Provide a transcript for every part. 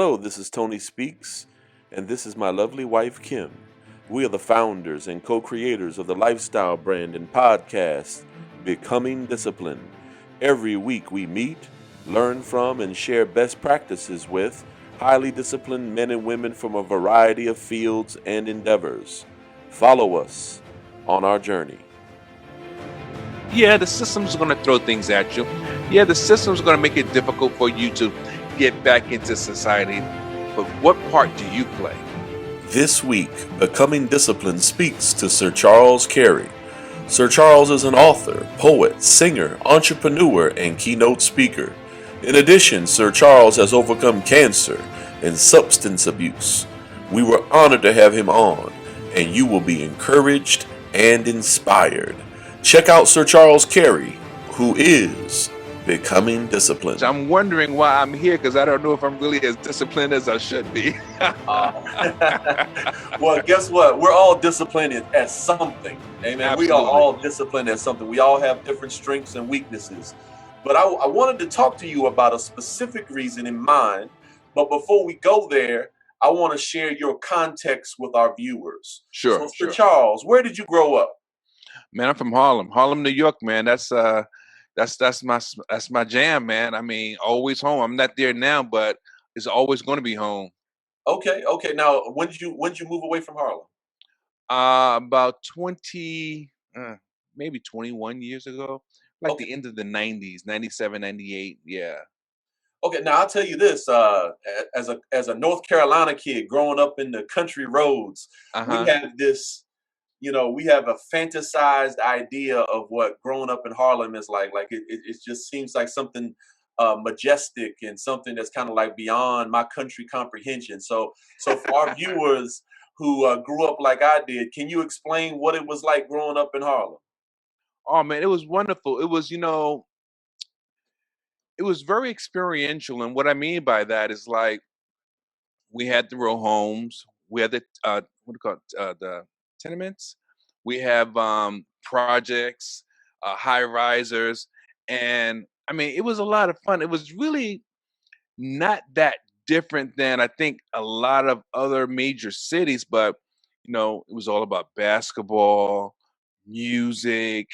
Hello, this is Tony Speaks, and this is my lovely wife, Kim. We are the founders and co creators of the lifestyle brand and podcast, Becoming Disciplined. Every week we meet, learn from, and share best practices with highly disciplined men and women from a variety of fields and endeavors. Follow us on our journey. Yeah, the system's going to throw things at you. Yeah, the system's going to make it difficult for you to get back into society. But what part do you play? This week, Becoming Disciplined speaks to Sir Charles Carey. Sir Charles is an author, poet, singer, entrepreneur, and keynote speaker. In addition, Sir Charles has overcome cancer and substance abuse. We were honored to have him on, and you will be encouraged and inspired. Check out Sir Charles Carey, who is Becoming Disciplined. I'm wondering why I'm here because I don't know if I'm really as disciplined as I should be. Well, guess what? We're all disciplined at something. Amen. Absolutely. We are all disciplined at something. We all have different strengths and weaknesses. But I wanted to talk to you about a specific reason in mind. But before we go there, I want to share your context with our viewers. Sure. So, Sir Charles, where did you grow up? Man, I'm from Harlem, New York, man. That's my jam, man. I mean, always home. I'm not there now, but it's always going to be home. Okay. Now, when did you move away from Harlem? About 20, maybe 21 years ago, like Okay. the end of the 90s, 97, 98. Yeah. Okay, now I'll tell you this: as a North Carolina kid growing up in the country roads, we Uh-huh. have this, we have a fantasized idea of what growing up in Harlem is like. Like it just seems like something majestic and something that's kind of like beyond my country comprehension. So for our viewers who grew up like I did, can you explain what it was like growing up in Harlem? Oh man, it was wonderful. It was very experiential. And what I mean by that is like we had the row homes, we had the what do you call it? The tenements. We have projects, high risers, and I mean it was a lot of fun. It was really not that different than I think a lot of other major cities, but it was all about basketball, music,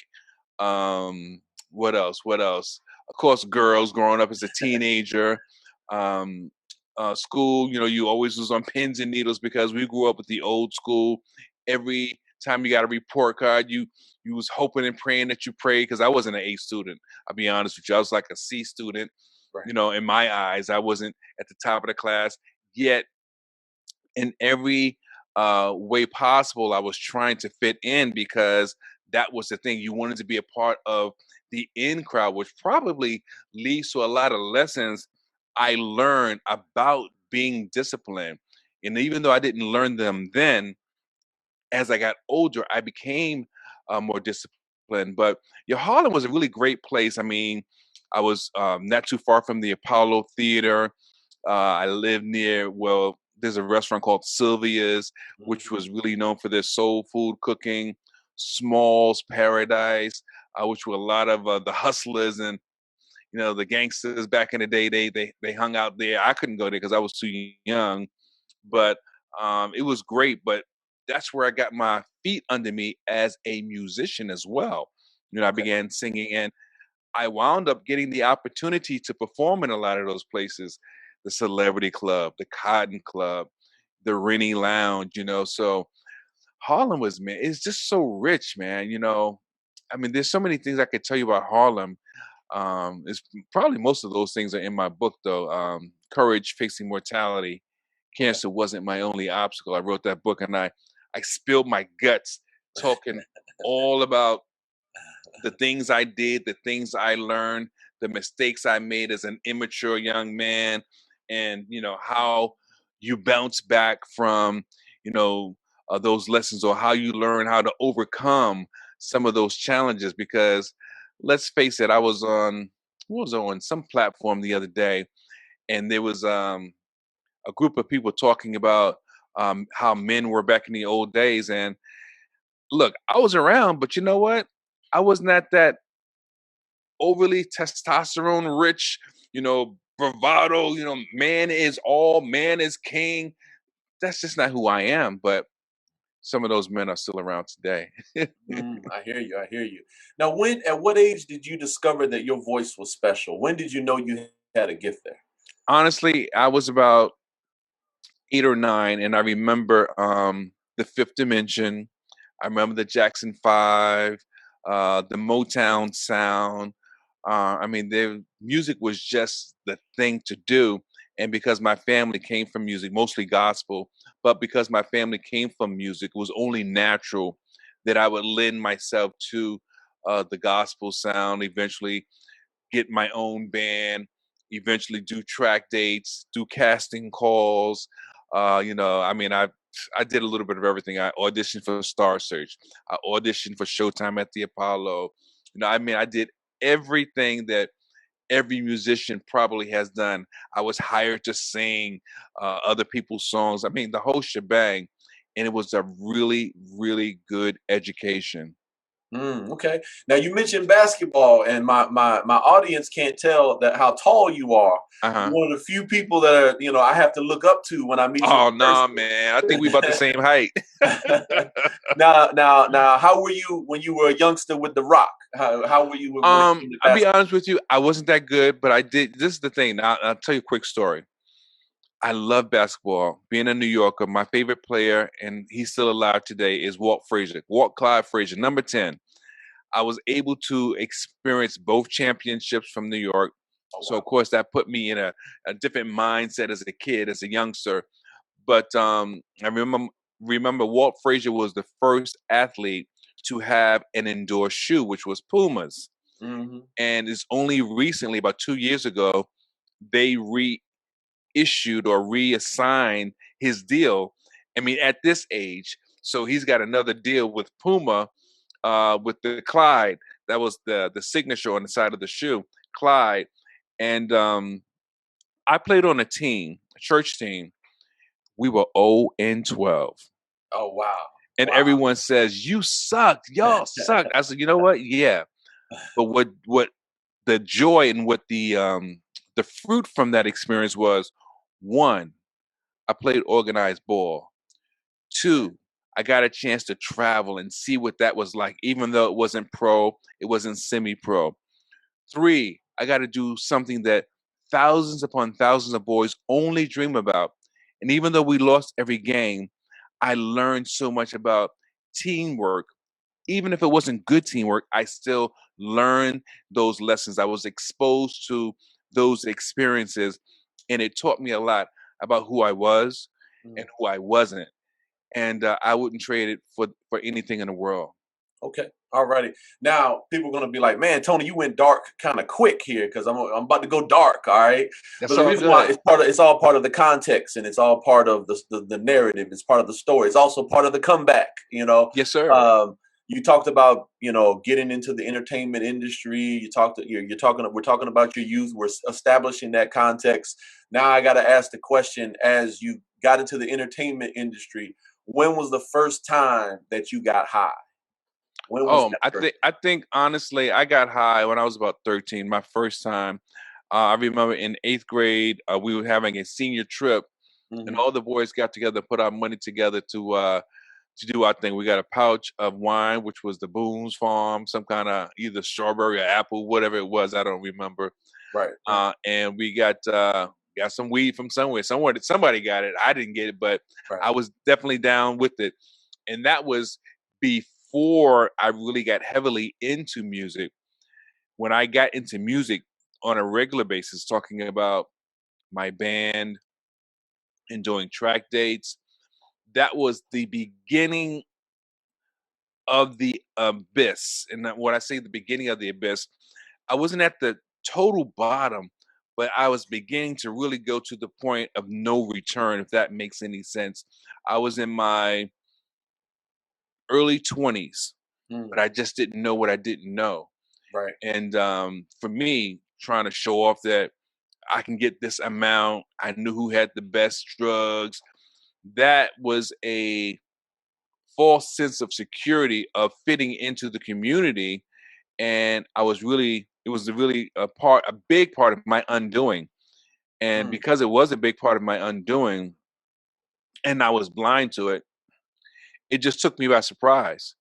what else? What else? Of course, girls growing up as a teenager. Um, School, you always was on pins and needles because we grew up with the old school. Every time you got a report card, you was hoping and praying that you prayed because I wasn't an A student. I'll be honest with you, I was like a C student. Right. In my eyes, I wasn't at the top of the class. Yet, in every way possible, I was trying to fit in because that was the thing. You wanted to be a part of the in crowd, which probably leads to a lot of lessons I learned about being disciplined. And even though I didn't learn them then, as I got older, I became more disciplined. But Harlem was a really great place. I mean, I was not too far from the Apollo Theater. I lived near, well, there's a restaurant called Sylvia's, which Mhm. was really known for their soul food cooking. Small's Paradise, which were a lot of the hustlers and the gangsters back in the day. They hung out there. I couldn't go there because I was too young, Right. but it was great. But that's where I got my feet under me as a musician as well. I Okay. began singing, and I wound up getting the opportunity to perform in a lot of those places, the Celebrity Club, the Cotton Club, the Rennie Lounge. So Harlem was, man, it's just so rich, man. I mean, there's so many things I could tell you about Harlem. It's probably most of those things are in my book, though. Courage Facing Mortality. Okay. Cancer wasn't my only obstacle. I wrote that book, and I spilled my guts talking all about the things I did, the things I learned, the mistakes I made as an immature young man, and how you bounce back from those lessons, or how you learn how to overcome some of those challenges. Because let's face it, I was on some platform the other day, and there was a group of people talking about how men were back in the old days. And look, I was around, but you know what? I was not that overly testosterone rich, bravado, man is all, man is king. That's just not who I am. But some of those men are still around today. I hear you. I hear you. Now, at what age did you discover that your voice was special? When did you know you had a gift there? Honestly, I was about 8 or 9, and I remember the Fifth Dimension. I remember the Jackson Five, the Motown sound. I mean, their music was just the thing to do. And because my family came from music, mostly gospel, but because my family came from music, it was only natural that I would lend myself to the gospel sound. Eventually, get my own band, eventually do track dates, do casting calls. I mean, I did a little bit of everything. I auditioned for Star Search. I auditioned for Showtime at the Apollo. I mean, I did everything that every musician probably has done. I was hired to sing other people's songs. I mean, the whole shebang. And it was a really, really good education. Okay. Now you mentioned basketball, and my audience can't tell that how tall you are. Uh You're huh. one of the few people that are I have to look up to when I meet you Oh in no, man! I think we about the person. same height. Now, how were you when you were a youngster with The Rock? How were you when it came to I'll be basketball? honest with you, I wasn't that good, but I did. This is the thing. Now, I'll tell you a quick story. I love basketball. Being a New Yorker, my favorite player, and he's still alive today, is Walt Frazier. Walt Clyde Frazier, number 10. I was able to experience both championships from New York. Oh So, wow. of course, that put me in a different mindset as a kid, as a youngster. But I remember Walt Frazier was the first athlete to have an indoor shoe, which was Pumas. Hmm. And it's only recently, about 2 years ago, they reissued or reassigned his deal. I mean, at this age, so he's got another deal with Puma, with the Clyde. That was the signature on the side of the shoe, Clyde. And I played on a team, a church team. We were 0 and 12. Oh wow. And Wow. everyone says, "You suck, y'all suck." I said, "You know what? Yeah." But what the joy and what the fruit from that experience was: one, I played organized ball. Two, I got a chance to travel and see what that was like, even though it wasn't pro, it wasn't semi-pro. Three, I got to do something that thousands upon thousands of boys only dream about. And even though we lost every game, I learned so much about teamwork. Even if it wasn't good teamwork, I still learned those lessons. I was exposed to those experiences, and it taught me a lot about who I was and Mm. who I wasn't. And I wouldn't trade it for anything in the world. Okay. All righty. Now people are gonna be like, "Man, Tony, you went dark kind of quick here because I'm about to go dark." All right. But That's the all reason why good. it's all part of the context, and it's all part of the narrative. It's part of the story. It's also part of the comeback. Yes, sir. Um, you talked about getting into the entertainment industry. You're talking. We're talking about your youth. We're establishing that context. Now I got to ask the question: as you got into the entertainment industry, when was the first time that you got high? When was that first? I think honestly, I got high when I was about 13. My first time. I remember in 8th grade, we were having a senior trip, and Mhm. all the boys got together, put our money together to do our thing. We got a pouch of wine, which was the Boone's Farm, some kind of either strawberry or apple, whatever it was. I don't remember. Right, right, And we got some weed from somewhere. Somebody got it. I didn't get it, but right. I was definitely down with it. And that was before I really got heavily into music. When I got into music on a regular basis, talking about my band and doing track dates, that was the beginning of the abyss. And when I say the beginning of the abyss, I wasn't at the total bottom, but I was beginning to really go to the point of no return, if that makes any sense. I was in my early 20s, but Mm, I just didn't know what I didn't know. right. And for me, trying to show off that I can get this amount, I knew who had the best drugs. That was a false sense of security of fitting into the community, and it was really a big part of my undoing. And Mm, because it was a big part of my undoing and I was blind to it, it just took me by surprise.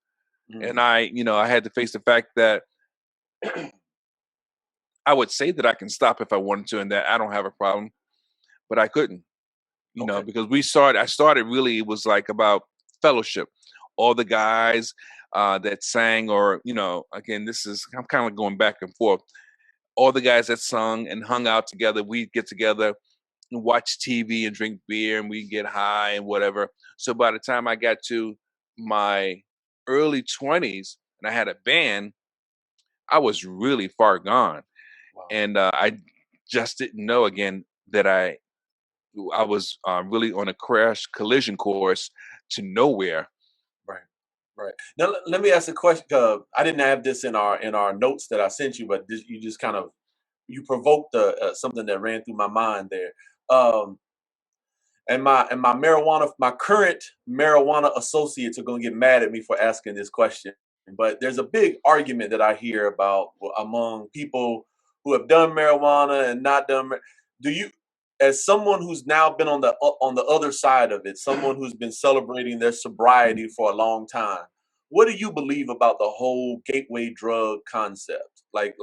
And mm, I had to face the fact that I would say that I can stop if I wanted to and that I don't have a problem, but I couldn't, okay. because I started really, it was like about fellowship. All the guys that sang, or, again, I'm kind of going back and forth. All the guys that sung and hung out together, we'd get together and watch TV and drink beer and we get high and whatever. So by the time I got to my early 20s and I had a band, I was really far gone. Wow. And I just didn't know again that I was really on a crash collision course to nowhere. Right. Right. Now let me ask a question. I didn't have this in our notes that I sent you, but you just kind of you provoked something that ran through my mind there. Um, and my marijuana, my current marijuana associates are going to get mad at me for asking this question. But there's a big argument that I hear about among people who have done marijuana and not done. Do you, as someone who's now been on the other side of it, someone who's been celebrating their sobriety for a long time, what do you believe about the whole gateway drug concept? Like,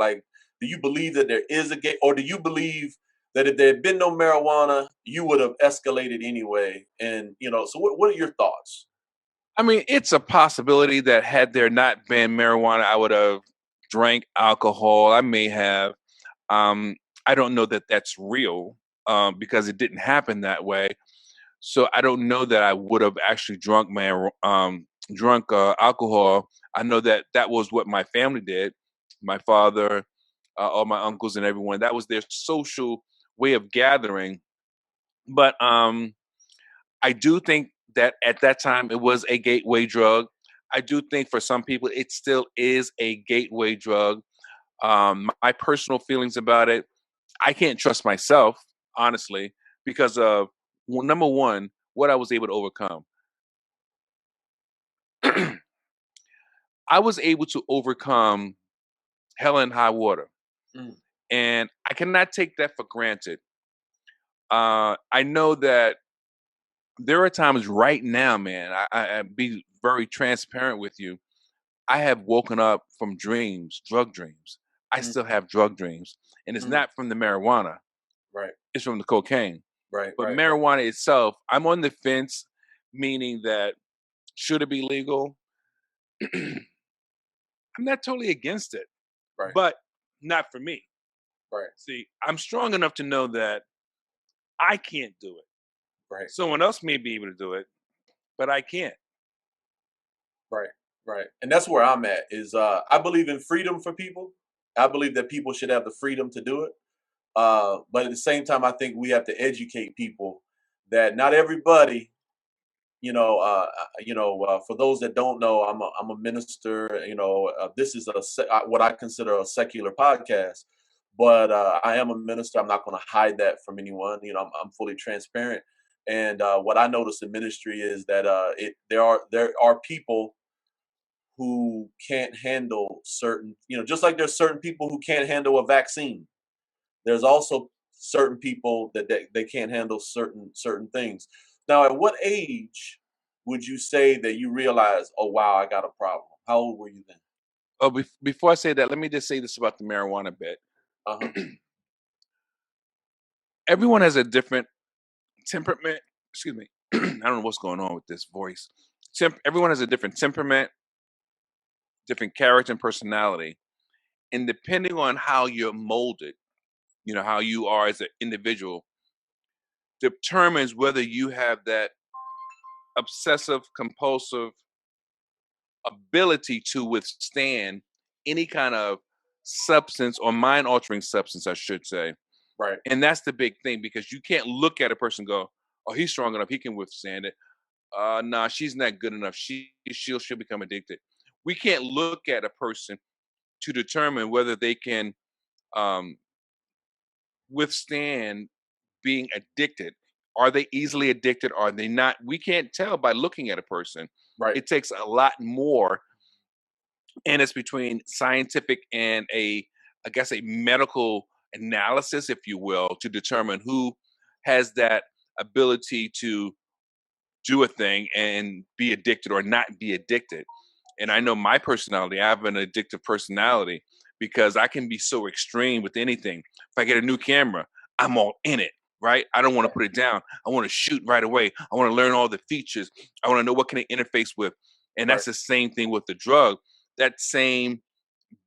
do you believe that there is a gate, or do you believe that if there had been no marijuana, you would have escalated anyway? And so what are your thoughts? I mean, it's a possibility that had there not been marijuana, I would have drank alcohol. I may have. Um, I don't know that that's real, because it didn't happen that way. So I don't know that I would have actually drunk alcohol. I know that that was what my family did. My father, all my uncles, and everyone. That was their social way of gathering. But I do think that at that time it was a gateway drug. I do think for some people it still is a gateway drug. My personal feelings about it, I can't trust myself, honestly, because of, well, number one, what I was able to overcome. I was able to overcome hell and high water, Mm, and I cannot take that for granted. I know that there are times right now, man. I be very transparent with you. I have woken up from dreams, drug dreams. I mm, still have drug dreams, and it's mm. not from the marijuana; Right, it's from the cocaine. right, But right, right. marijuana itself, I'm on the fence, meaning that should it be legal? I'm not totally against it, Right, but not for me. right, See, I'm strong enough to know that I can't do it. right, Someone else may be able to do it, but I can't. right, right. And that's where I'm at. Is I believe in freedom for people. I believe that people should have the freedom to do it. But at the same time, I think we have to educate people that not everybody, for those that don't know, I'm a minister. This is what I consider a secular podcast, but I am a minister. I'm not going to hide that from anyone. I'm fully transparent. And what I notice in ministry is that there are people who can't handle certain, just like there's certain people who can't handle a vaccine. There's also certain people that they can't handle certain things. Now, at what age would you say that you realize, oh wow, I got a problem? How old were you then? Oh, before I say that, let me just say this about the marijuana bit. Uh huh. Everyone has a different temperament. Excuse me. I don't know what's going on with this voice. Everyone has a different temperament, different character and personality. And depending on how you're molded, how you are as an individual, determines whether you have that obsessive compulsive ability to withstand any kind of substance or mind altering substance, I should say. Right. And that's the big thing, because you can't look at a person and go, oh, he's strong enough, he can withstand it. Nah, she's not good enough. She'll become addicted. We can't look at a person to determine whether they can um, withstand being addicted. Are they easily addicted? Are they not? We can't tell by looking at a person. Right. It takes a lot more, and it's between scientific and I guess, a medical analysis, if you will, to determine who has that ability to do a thing and be addicted or not be addicted. And I know my personality, I have an addictive personality because I can be so extreme with anything. If I get a new camera, I'm all in it, right? I don't want to put it down. I want to shoot right away. I want to learn all the features. I want to know what can I interface with. And Right. that's the same thing with the drug. That same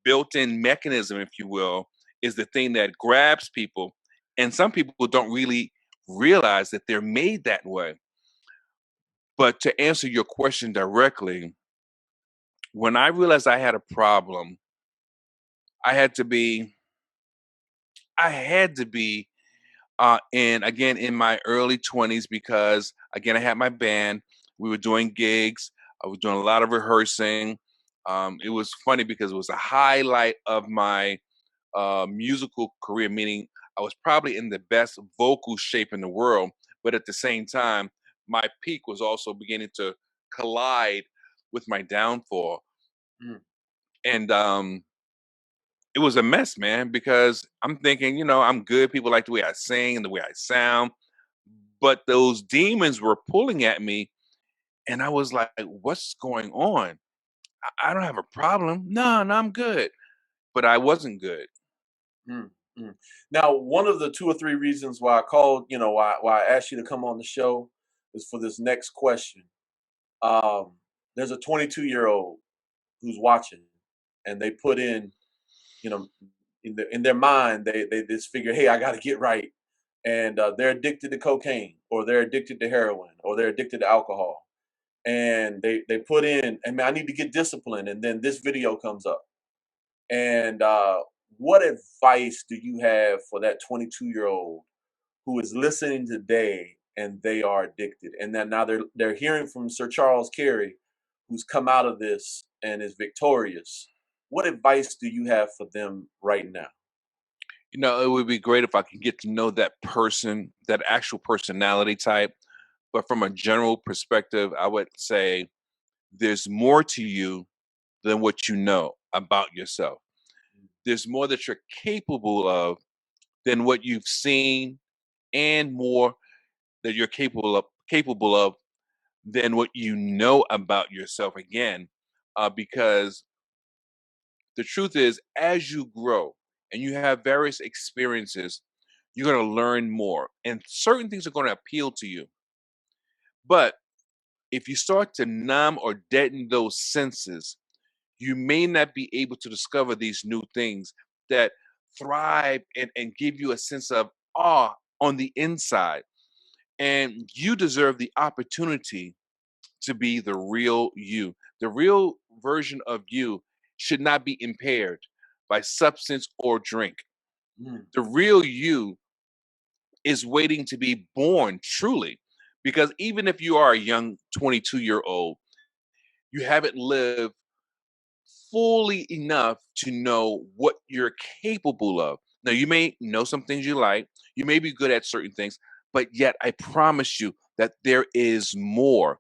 built-in mechanism, if you will, is the thing that grabs people. And some people don't really realize that they're made that way. But to answer your question directly, when I realized I had a problem, I had to be, I had to be, in again in my early 20s because again I had my band. We were doing gigs. I was doing a lot of rehearsing. It was funny because it was a highlight of my musical career, meaning I was probably in the best vocal shape in the world, but at the same time, my peak was also beginning to collide with my downfall. Mm. And it was a mess, man, because I'm thinking, I'm good. People like the way I sing and the way I sound. But those demons were pulling at me, and I was like, what's going on? I don't have a problem. No, no, I'm good. But I wasn't good. Mm, mm. Now, one of the 2 or 3 reasons why I called, why I asked you to come on the show is for this next question. Um, there's a 22-year-old who's watching, and they put in, you know, in their mind, they just figure, hey, I got to get right, and they're addicted to cocaine, or they're addicted to heroin, or they're addicted to alcohol, and they put in, I mean, I need to get disciplined, and then this video comes up. And what advice do you have for that 22-year-old who is listening today and they are addicted? And then now they're hearing from Sir Charles Carey, who's come out of this and is victorious. What advice do you have for them right now? It would be great if I could get to know that person, that actual personality type. But from a general perspective, I would say there's more to you than what you know about yourself. There's more that you're capable of than what you've seen, and more that you're capable of than what you know about yourself. Again, because the truth is, as you grow and you have various experiences, you're going to learn more, and certain things are going to appeal to you. But if you start to numb or deaden those senses, you may not be able to discover these new things that thrive and give you a sense of awe on the inside. And you deserve the opportunity to be the real you. The real version of you should not be impaired by substance or drink. Mm, The real you is waiting to be born truly. Because even if you are a young 22-year-old, you haven't lived fully enough to know what you're capable of. Now, you may know some things you like, you may be good at certain things, but yet I promise you that there is more.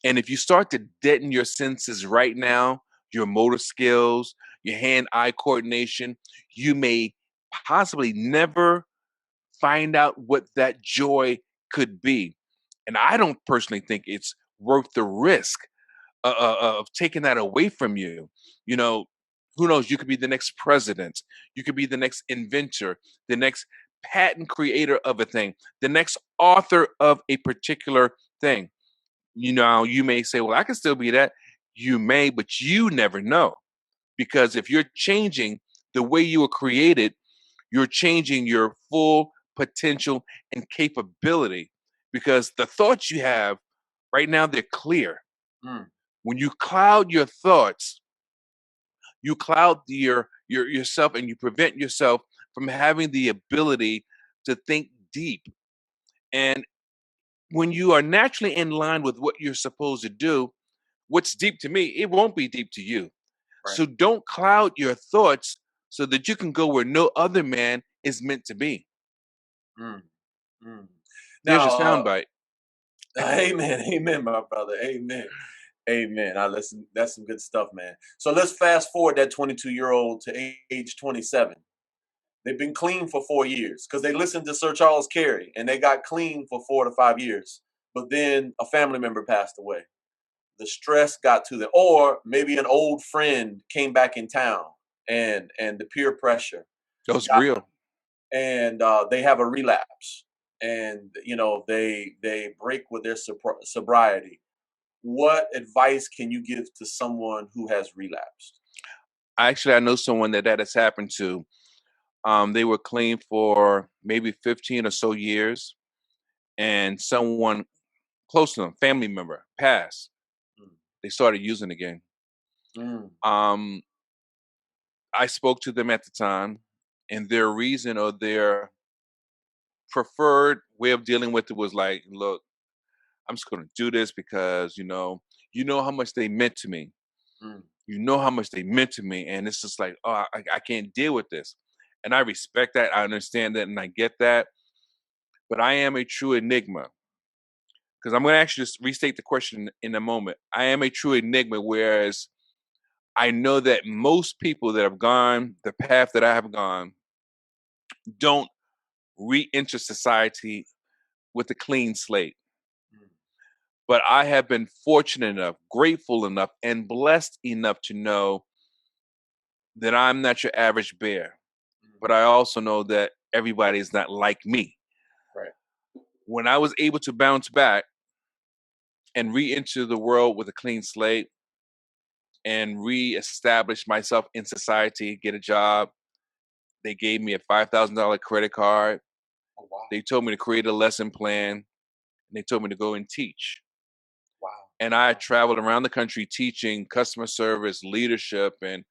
And if you start to deaden your senses right now, your motor skills, your hand eye coordination, you may possibly never find out what that joy could be. And I don't personally think it's worth the risk of taking that away from you. You know, who knows? You could be the next president, you could be the next inventor, the next patent creator of a thing, the next author of a particular thing. You may say, well, I can still be that. You may, but you never know. Because if you're changing the way you were created, you're changing your full potential and capability. Because the thoughts you have right now, they're clear. mm, When you cloud your thoughts, you cloud yourself, and you prevent yourself from having the ability to think deep. And when you are naturally in line with what you're supposed to do, what's deep to me, it won't be deep to you. right. So don't cloud your thoughts so that you can go where no other man is meant to be. Mm, mm. There's Now, your soundbite. amen, amen, my brother, amen, amen. I listen. That's some good stuff, man. So let's fast forward that 22-year-old to age 27. They've been clean for 4 years because they listened to Sir Charles Carey and they got clean for 4 to 5 years. But then a family member passed away. The stress got to them, or maybe an old friend came back in town, and the peer pressure Those got, real. and they have a relapse, and they break with their sobriety. What advice can you give to someone who has relapsed? Actually, I know someone that has happened to. They were clean for maybe 15 or so years, and someone close to them, family member, passed. Mm, They started using again. mm, Um, I spoke to them at the time, and their reason or their preferred way of dealing with it was like, look, I'm just going to do this because you know how much they meant to me. mm, You know how much they meant to me, and it's just like, oh, I can't deal with this. And I respect that, I understand that, and I get that. But I am a true enigma because I'm going to actually just restate the question in a moment. I am a true enigma, whereas I know that most people that have gone the path that I have gone don't re-enter society with a clean slate. mm, But I have been fortunate enough, grateful enough, and blessed enough to know that I'm not your average bear. mm. But I also know that everybody is not like me. Right. When I was able to bounce back and re-enter the world with a clean slate and re-establish myself in society, get a job, they gave me a $5,000 credit card. Oh, wow. They told me to create a lesson plan, and they told me to go and teach. Wow. And I Wow. traveled around the country teaching customer service, leadership, and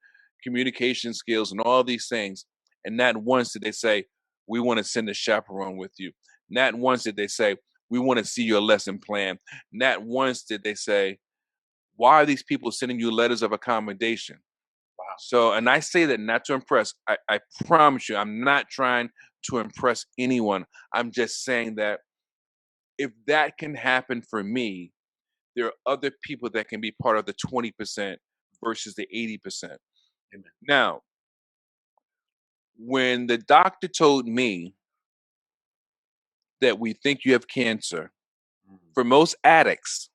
communication skills, and all these things. And not once did they say, we want to send a chaperone with you. Not once did they say, we want to see your lesson plan. Not once did they say, why are these people sending you letters of accommodation? Wow. So, and I say that not to impress. I promise you, I'm not trying to impress anyone. I'm just saying that if that can happen for me, there are other people that can be part of the 20% versus the 80%. Amen. Now, when the doctor told me that we think you have cancer, Mm, for most addicts,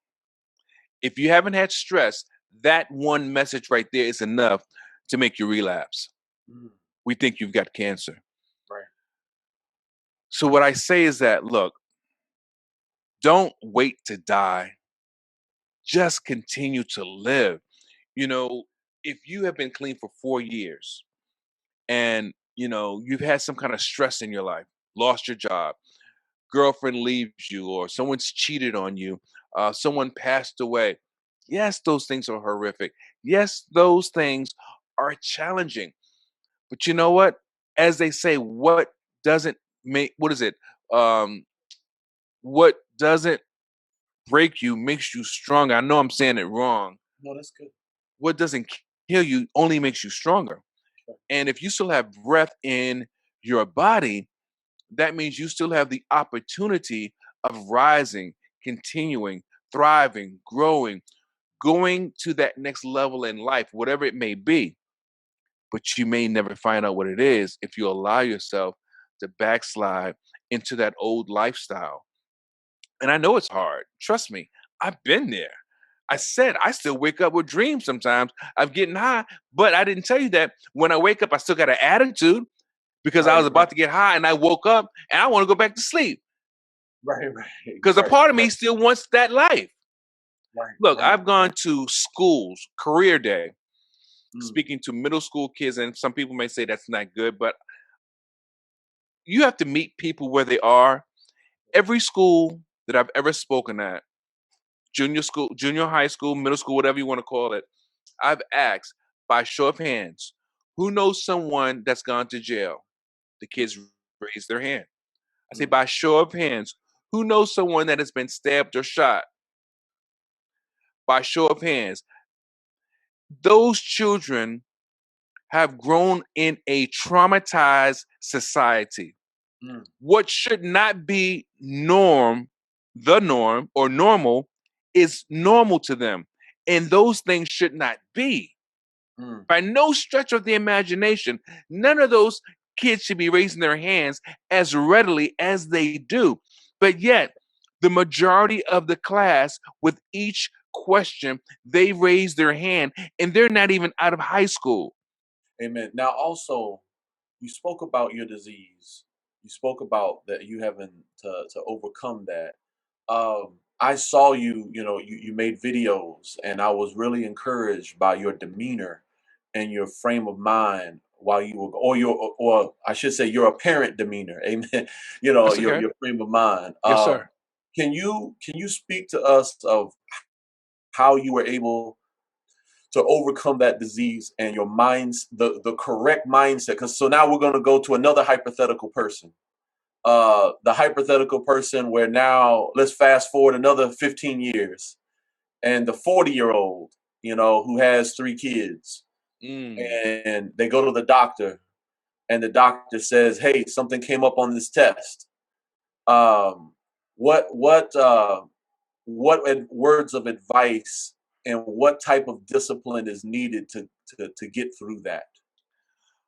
if you haven't had stress, that one message right there is enough to make you relapse. mm. We think you've got cancer. Right. So, what I say is that, look, don't wait to die, just continue to live. You know, if you have been clean for 4 years, and you've had some kind of stress in your life, lost your job, girlfriend leaves you, or someone's cheated on you, someone passed away. Yes, those things are horrific. Yes, those things are challenging. But you know what? As they say, what is it? Um, what doesn't break you makes you stronger. I know I'm saying it wrong. No, that's good. What doesn't kill you only makes you stronger. Sure. And if you still have breath in your body, that means you still have the opportunity of rising, continuing, thriving, growing, going to that next level in life, whatever it may be. But you may never find out what it is if you allow yourself to backslide into that old lifestyle. And I know it's hard. Trust me, I've been there. I Right. said I still wake up with dreams sometimes of getting high, but I didn't tell you that when I wake up, I still got an attitude because I Right. was Right. about to get high and I woke up and I want to go back to sleep Right. Right. because a Right. part of me Right. still wants that life. Right. Look, Right. I've gone Right. to schools, career day, Mm, speaking to middle school kids, and some people may say that's not good, but you have to meet people where they are. Every school that I've ever spoken at, junior school, junior high school, middle school, whatever you want to call it, I've asked by show of hands, who knows someone that's gone to jail? The kids raise their hand. I say mm, by show of hands, who knows someone that has been stabbed or shot? By show of hands. Those children have grown in a traumatized society. mm, What should not be the norm or normal, is normal to them. And those things should not be. mm. By no stretch of the imagination, none of those kids should be raising their hands as readily as they do. But yet, the majority of the class, with each question, they raise their hand and they're not even out of high school. Amen. Now, also, you spoke about your disease. You spoke about that you having to overcome that. I saw you. You know, you made videos, and I was really encouraged by your demeanor and your frame of mind while you were, or I should say, your apparent demeanor. Amen. You know, That's okay. your frame of mind. Yes, sir. Can you speak to us of how you were able to overcome that disease and your minds, the correct mindset? Because so now we're going to go to another hypothetical person, the hypothetical person where now let's fast forward another 15 years, and the 40-year-old, you know, who has 3 kids, Mm. and they go to the doctor, and the doctor says, hey, something came up on this test. um what what uh words of advice and what type of discipline is needed to get through that?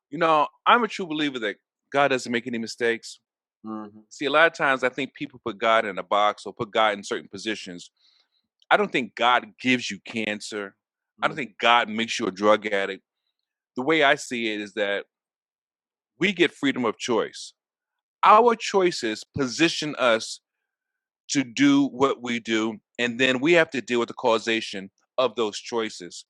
You know, I'm a true believer that God doesn't make any mistakes. Hmm. See, a lot of times I think people put God in a box or put God in certain positions. I don't think God gives you cancer. I don't Hmm. think God makes you a drug addict. The way I see it is that we get freedom of choice. Hmm. Our choices position us to do what we do, and then we have to deal with the causation of those choices.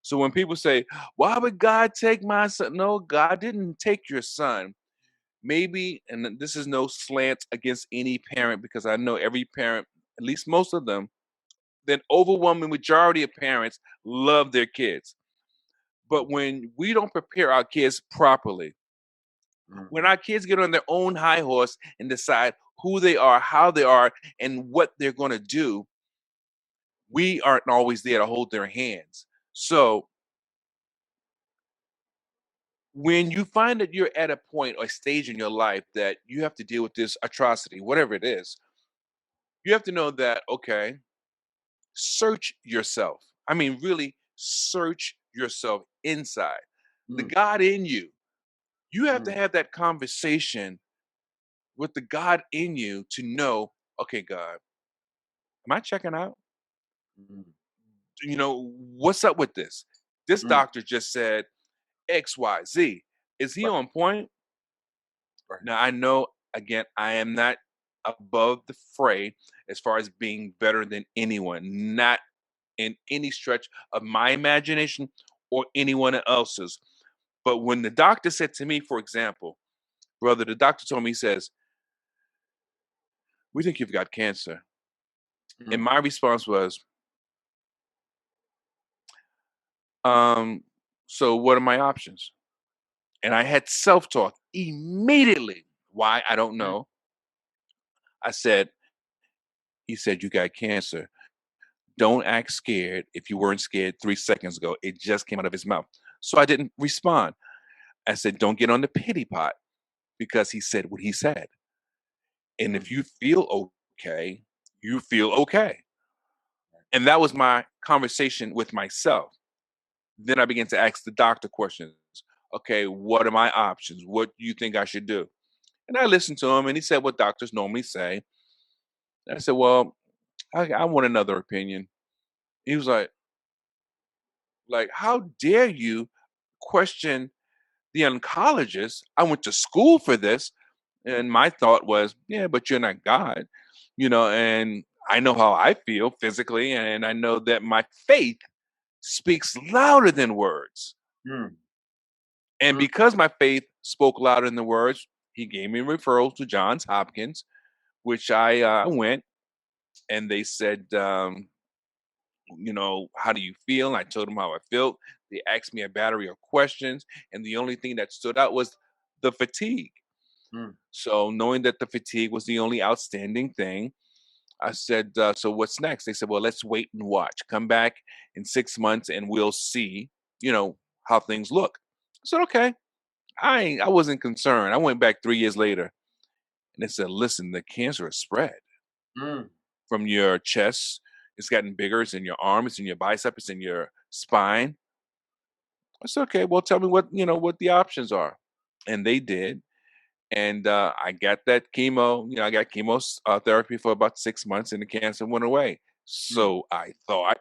So when people say, why would God take my son? No, God didn't take your son. Maybe, and this is no slant against any parent because I know every parent, at least most of them, the overwhelming majority of parents love their kids. But when we don't prepare our kids properly, when Hmm. our kids get on their own high horse and decide who they are, how they are, and what they're going to do, we aren't always there to hold their hands. So when you find that you're at a point or stage in your life that you have to deal with this atrocity, whatever it is, you have to know that, okay, search yourself. I mean, really search yourself inside. The Hmm. God in you, you have to Hmm. have that conversation with the God in you to know, okay, God, am I checking out? Hmm. You know, what's up with this? This Hmm. doctor just said XYZ. Is he Right. on point? Right. Now, I know, again, I am not above the fray as far as being better than anyone, not in any stretch of my imagination or anyone else's. But when the doctor said to me, for example, brother, the doctor told me, he says, we think you've got cancer. And Hmm. my response was, um, so what are my options? And I had self talk immediately. Why? I don't Hmm. know. I said, he said, you got cancer. Don't act scared if you weren't scared 3 seconds ago. It just came out of his mouth. So I didn't respond. I said, don't get on the pity pot because he said what he said. And Hmm. if you feel okay, you feel okay. And that was my conversation with myself. Then I began to ask the doctor questions. Okay, what are my options? What do you think I should do? And I listened to him and he said what doctors normally say. And I said, well, I want another opinion. He was like, how dare you question the oncologist? I went to school for this. And my thought was, yeah, but you're not God, and I know how I feel physically, and I know that my faith speaks louder than words. Hmm. And Hmm. because my faith spoke louder than the words, he gave me referrals to Johns Hopkins, which I went, and they said, how do you feel? And I told them how I felt. They asked me a battery of questions, and the only thing that stood out was the fatigue. Hmm. So, knowing that the fatigue was the only outstanding thing, I said, so what's next? They said, well, let's wait and watch. Come back in 6 months and we'll see, how things look. I said, okay. I wasn't concerned. I went back 3 years later and they said, listen, the cancer has spread Hmm. from your chest. It's gotten bigger. It's in your arm. It's in your bicep. It's in your spine. I said, okay, well, tell me what the options are. and they did. And I got that chemo. I got therapy for about 6 months, and the cancer went away. Mm, So I thought.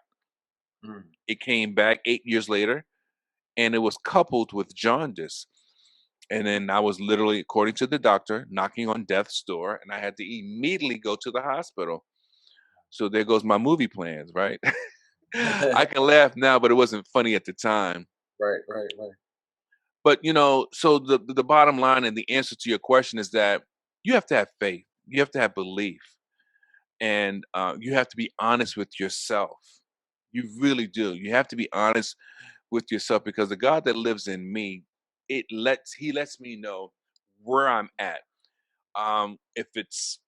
mm. It came back 8 years later, and it was coupled with jaundice. And then I was literally, according to the doctor, knocking on death's door, and I had to immediately go to the hospital. So there goes my movie plans, right? I can laugh now, but it wasn't funny at the time. Right, right, right. But so the bottom line and the answer to your question is that you have to have faith, you have to have belief, and you have to be honest with yourself. You really do. You have to be honest with yourself, because the God that lives in me, he lets me know where I'm at. If it's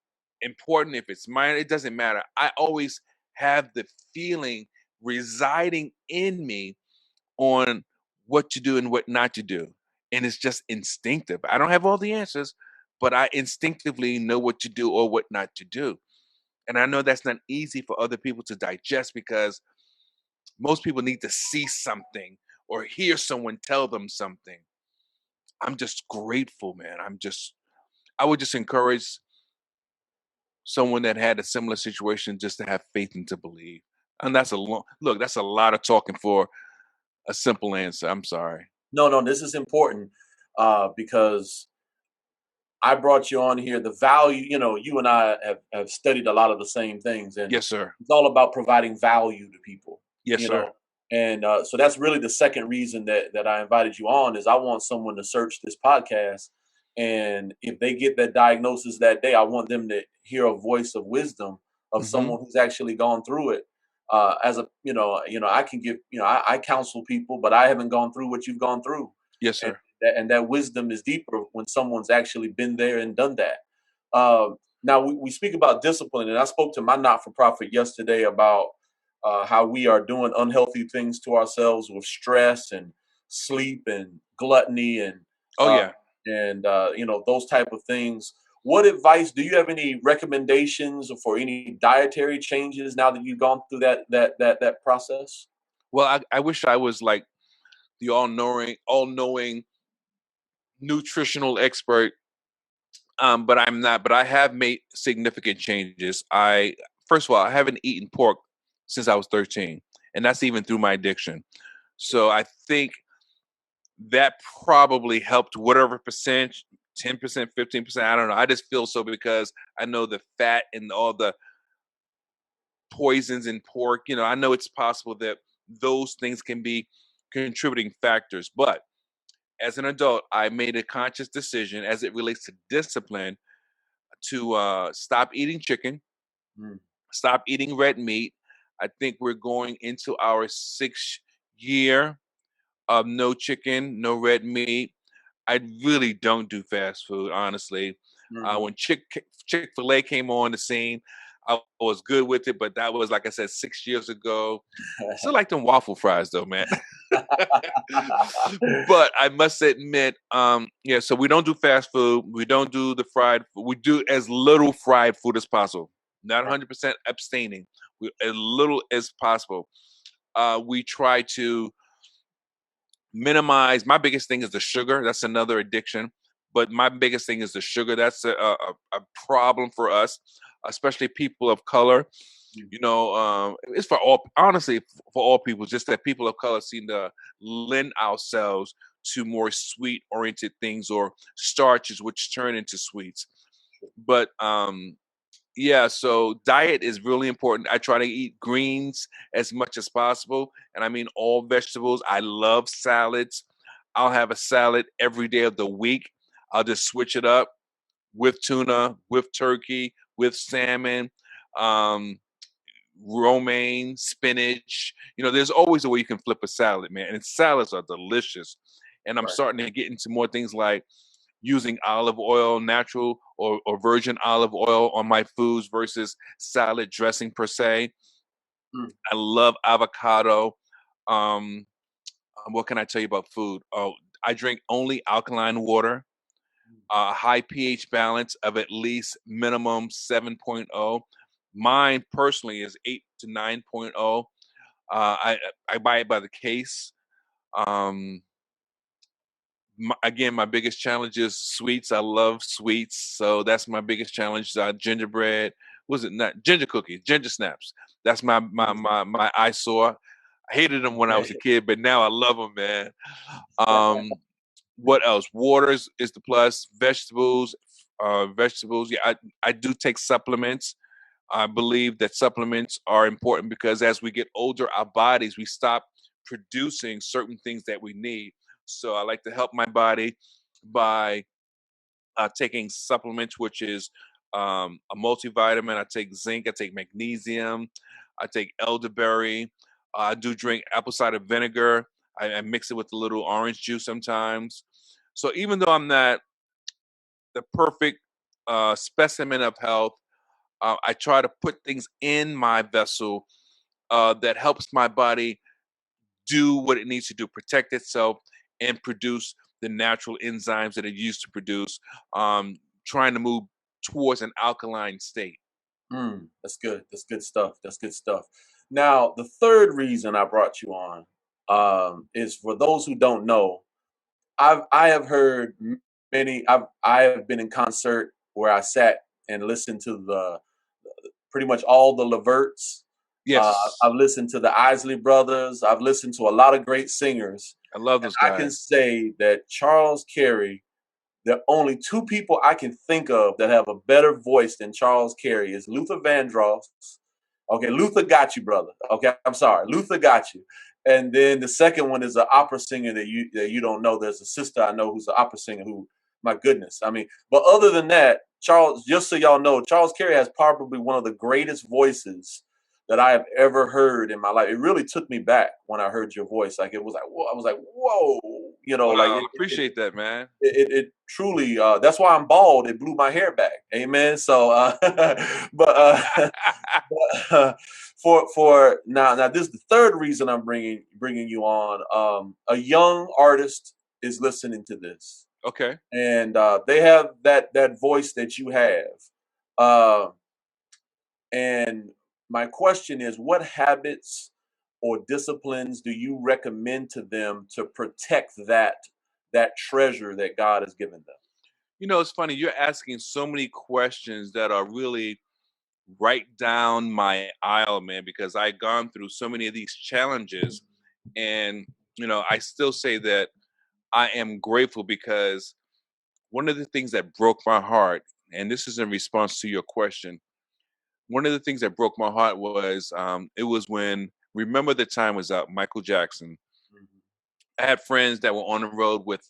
important, if it's mine, it doesn't matter. I always have the feeling residing in me on what to do and what not to do. And it's just instinctive. I don't have all the answers, but I instinctively know what to do or what not to do. And I know that's not easy for other people to digest, because most people need to see something or hear someone tell them something. I'm just grateful, man. I would just encourage someone that had a similar situation just to have faith and to believe. And that's a lot of talking for a simple answer. I'm sorry. No, no, this is important because I brought you on here. The value, you and I have studied a lot of the same things, and Yes, sir. it's all about providing value to people, Yes, you sir. know. And so that's really the second reason that I invited you on is I want someone to search this podcast, and if they get that diagnosis that day, I want them to hear a voice of wisdom of Hmm. someone who's actually gone through it. As a, I can give, I counsel people, but I haven't gone through what you've gone through, Yes, and sir. that wisdom is deeper when someone's actually been there and done that. Now we speak about discipline, and I spoke to my not-for-profit yesterday about how we are doing unhealthy things to ourselves with stress and sleep and gluttony Oh uh, yeah. those type of things. What advice do you have? Any recommendations for any dietary changes now that you've gone through that process? Well, I wish I was like the all knowing nutritional expert, but I'm not. But I have made significant changes. First of all, I haven't eaten pork since I was 13, and that's even through my addiction. So I think that probably helped whatever percent, 10%, 15%. I don't know. I just feel so because I know the fat and all the poisons in pork. I know it's possible that those things can be contributing factors. But as an adult, I made a conscious decision as it relates to discipline to stop eating chicken, Mm, stop eating red meat. I think we're going into our 6th year of no chicken, no red meat. I really don't do fast food, honestly. mhm. When Chick-fil-A came on the scene, I was good with it, but that was, like I said, 6 years ago. Still like them waffle fries, though, man. But I must admit, yeah. So we don't do fast food. We don't do the fried food. We do as little fried food as possible. Not Right. 100% abstaining. As little as possible. We try to minimize. My biggest thing is the sugar. That's another addiction. But my biggest thing is the sugar. That's a problem for us, especially people of color. Mm, It's for all, honestly, for all people. Just that people of color seem to lend ourselves to more sweet oriented things or starches, which turn into sweets. But yeah, so diet is really important. I try to eat greens as much as possible, and I mean all vegetables. I love salads. I'll have a salad every day of the week. I'll just switch it up with tuna, with turkey, with salmon, um, romaine, spinach. There's always a way you can flip a salad, man. And salads are delicious. And I'm right. starting to get into more things like using olive oil, natural or virgin olive oil on my foods versus salad dressing per se. Mm, I love avocado. Um, what can I tell you about food? Oh, I drink only alkaline water, mm. high pH balance of at least minimum 7.0. Mine personally is 8 to 9.0. I buy it by the case. Um, Again, my biggest challenge is sweets. I love sweets, so that's my biggest challenge. Gingerbread, was it not ginger cookies, ginger snaps? That's my eyesore. I hated them when I was a kid, but now I love them, man. Um, what else? Waters is the plus. Vegetables. Yeah, I do take supplements. I believe that supplements are important because as we get older, our bodies, we stop producing certain things that we need. So I like to help my body by taking supplements, which is a multivitamin. I take zinc, I take magnesium, I take elderberry. I do drink apple cider vinegar. I mix it with a little orange juice sometimes. So even though I'm not the perfect specimen of health, I try to put things in my vessel that helps my body do what it needs to do, protect itself and produce the natural enzymes that it used to produce, trying to move towards an alkaline state. That's good. That's good stuff. That's good stuff. Now, the third reason I brought you on is for those who don't know. I have heard many. I have been in concert where I sat and listened to the pretty much all the Leverts. Yes, I've listened to the Isley Brothers. I've listened to a lot of great singers, I love and those I can guys. say that Charles Carey. The only two people I can think of that have a better voice than Charles Carey is Luther Vandross. Okay, Luther got you, brother. Okay, I'm sorry, Luther got you. And then the second one is an opera singer that you don't know. There's a sister I know who's an opera singer who, my goodness, I mean. But other than that, Charles, just so y'all know, Charles Carey has probably one of the greatest voices that I have ever heard in my life. It really took me back when I heard your voice. Like it was like, whoa, I was like, whoa, like Wow, it, it, appreciate that, man. it truly that's why I'm bald. It blew my hair back. Amen. So but but, for now this is the third reason I'm bringing you on. A young artist is listening to this, Okay. and they have that voice that you have. uh, and my question is, what habits or disciplines do you recommend to them to protect that treasure that God has given them? It's funny. You're asking so many questions that are really right down my aisle, man, because I've gone through so many of these challenges. And, I still say that I am grateful because one of the things that broke my heart, and this is in response to your question, one of the things that broke my heart was it was when Remember the Time was out, Michael Jackson. Mhm. I had friends that were on the road with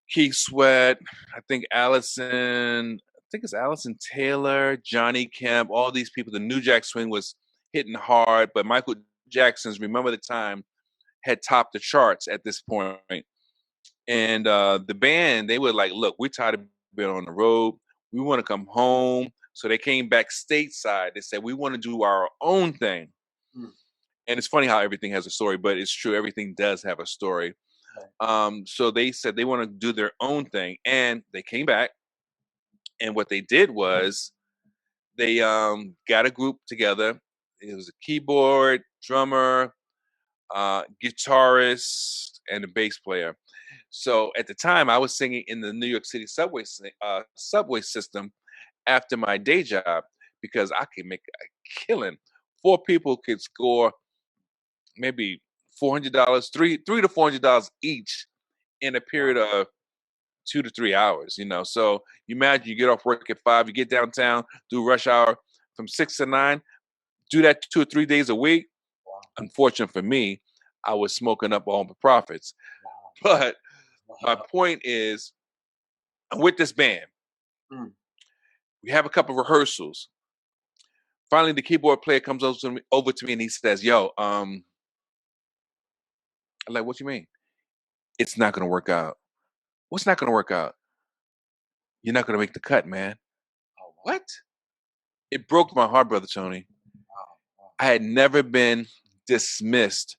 Keith Sweat, I think it's Allison Taylor, Johnny Kemp, all these people. The New Jack Swing was hitting hard, but Michael Jackson's Remember the Time had topped the charts at this point. And the band, they were like, look, we're tired of being on the road. We want to come home. So they came back stateside. They said, we want to do our own thing. Mm, And it's funny how everything has a story, but it's true. Everything does have a story. right. So they said they want to do their own thing. And they came back. And what they did was they got a group together. It was a keyboard, drummer, guitarist, and a bass player. So at the time, I was singing in the New York City subway system after my day job because I could make a killing. Four people could score maybe $400, three to $400 each in a period Wow. of 2 to 3 hours. So you imagine you get off work at 5, you get downtown, do rush hour from 6 to 9, do that 2 or 3 days a week. Wow. Unfortunate for me, I was smoking up all the profits. But my Wow. point is, I'm with this band. Mm, We have a couple rehearsals. Finally, the keyboard player comes over to me and he says, "Yo, I'm like, what you mean? It's not gonna work out. What's not gonna work out? You're not gonna make the cut, man." oh, wow. What? It broke my heart, brother Tony. Wow. Wow. I had never been dismissed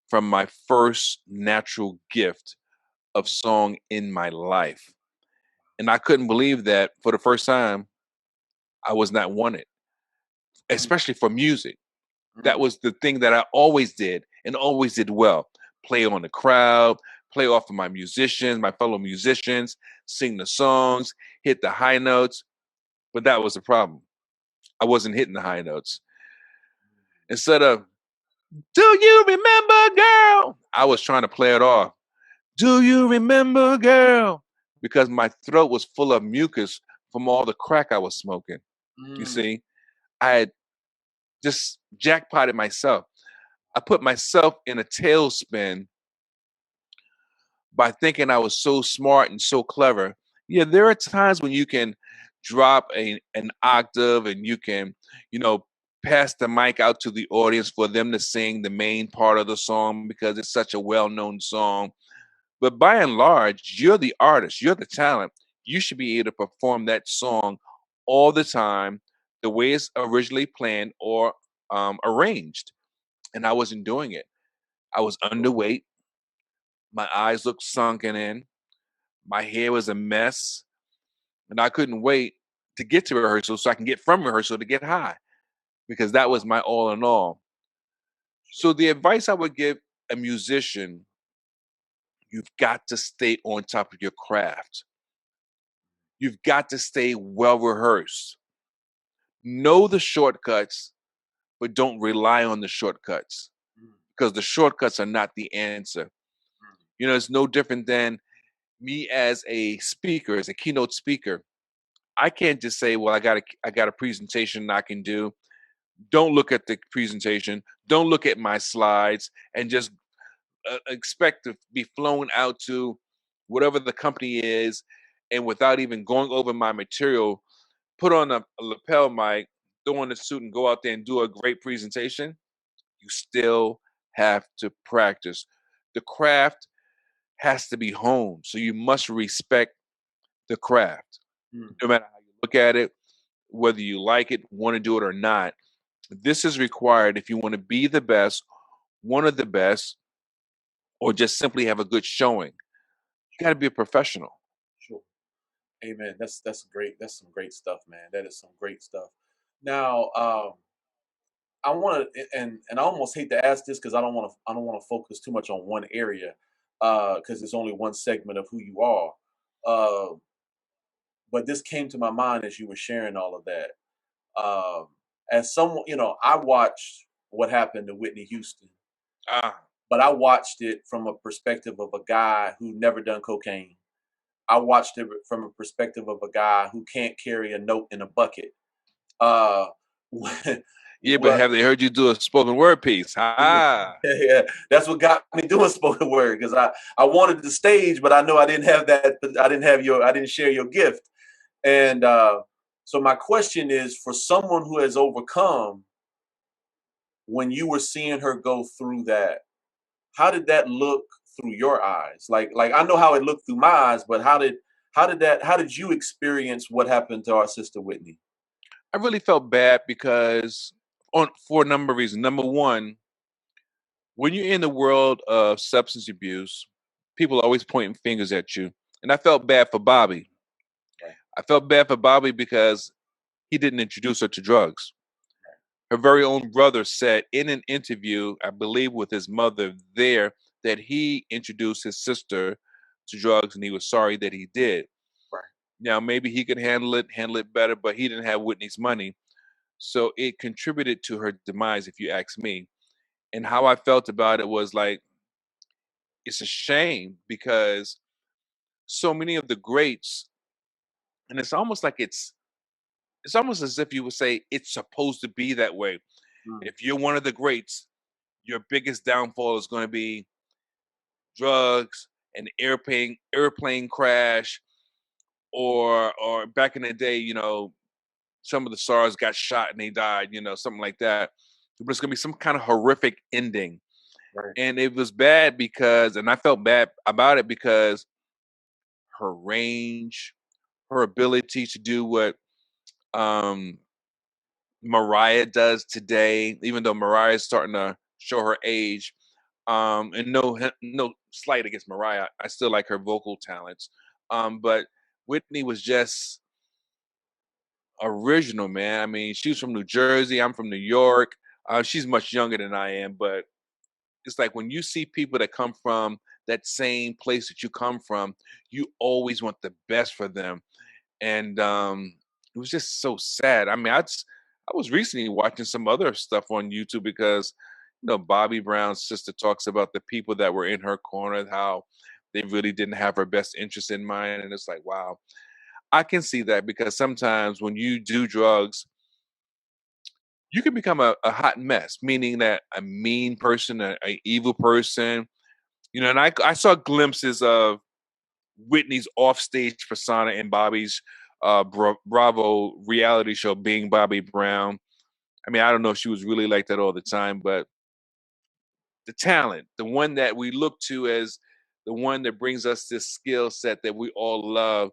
from my first natural gift of song in my life. And I couldn't believe that for the first time, I was not wanted, Mm, especially for music. That mm, was the thing that I always did and always did well. Play on the crowd, play off of my musicians, my fellow musicians, sing the songs, hit the high notes. But that was the problem. I wasn't hitting the high notes. Instead of, do you remember, girl? I was trying to play it off. Do you remember, girl? Because my throat was full of mucus from all the crack I was smoking. You Mm. see, I had just jackpotted myself. I put myself in a tailspin by thinking I was so smart and so clever. Yeah, there are times when you can drop an octave and you can, you know, pass the mic out to the audience for them to sing the main part of the song because it's such a well-known song. But by and large, you're the artist, you're the talent. You should be able to perform that song all the time, the way it's originally planned or arranged. And I wasn't doing it. I was underweight. My eyes looked sunken in. My hair was a mess. And I couldn't wait to get to rehearsal so I can get from rehearsal to get high because that was my all in all. So the advice I would give a musician, you've got to stay on top of your craft. You've got to stay well rehearsed. Know the shortcuts, but don't rely on the shortcuts Mm. because the shortcuts are not the answer. Mm. You know, it's no different than me as a speaker, as a keynote speaker. I can't just say, well, I got a presentation I can do. Don't look at the presentation. Don't look at my slides and just expect to be flown out to whatever the company is and without even going over my material, put on a lapel mic, throw on a suit and go out there and do a great presentation. You still have to practice. The craft has to be honed. So you must respect the craft, Mm. no matter how you look at it, whether you like it, want to do it or not. This is required if you want to be the best, one of the best, or just simply have a good showing. You got to be a professional. Sure. Amen. That's great. That's some great stuff, man. That is some great stuff. Now, I want to, and I almost hate to ask this because I don't want to focus too much on one area, because it's only one segment of who you are. Uh, but this came to my mind as you were sharing all of that. Um, as someone, I watched what happened to Whitney Houston, Ah, but I watched it from a perspective of a guy who never done cocaine. I watched it from a perspective of a guy who can't carry a note in a bucket. Uh, yeah, but what? have they heard you do a spoken word piece? Ah, Yeah, that's what got me doing spoken word because I wanted the stage, but I know I didn't have that. I didn't share your gift, and so my question is for someone who has overcome. When you were seeing her go through that, how did that look through your eyes? Like I know how it looked through my eyes, but how did you experience what happened to our sister Whitney? I really felt bad because on for a number of reasons. Number one, when you're in the world of substance abuse, people are always pointing fingers at you. And I felt bad for Bobby. Right. I felt bad for Bobby because he didn't introduce her to drugs. Her very own brother said in an interview, I believe with his mother there, that he introduced his sister to drugs and he was sorry that he did. Right. Now, maybe he could handle it better, but he didn't have Whitney's money. So it contributed to her demise, if you ask me. And how I felt about it was like, it's a shame because so many of the greats, and it's almost as if you would say it's supposed to be that way. Mm. If you're one of the greats, your biggest downfall is going to be drugs, an airplane crash, or back in the day, some of the stars got shot and they died, something like that. But it's gonna be some kind of horrific ending. Right. And it was bad because, and I felt bad about it because her range, her ability to do what um Mariah does today, even though Mariah is starting to show her age. And no slight against Mariah, I still like her vocal talents. But Whitney was just original, man. I mean, she was from New Jersey. I'm from New York. She's much younger than I am, but it's like when you see people that come from that same place that you come from, you always want the best for them. And it was just so sad. I mean, I was recently watching some other stuff on YouTube because Bobby Brown's sister talks about the people that were in her corner, how they really didn't have her best interest in mind. And it's like, wow, I can see that because sometimes when you do drugs, you can become a hot mess, meaning that a mean person, a evil person, and I saw glimpses of Whitney's offstage persona in Bobby's Bravo reality show, Being Bobby Brown. I mean, I don't know if she was really like that all the time, but the talent, the one that we look to as the one that brings us this skill set that we all love,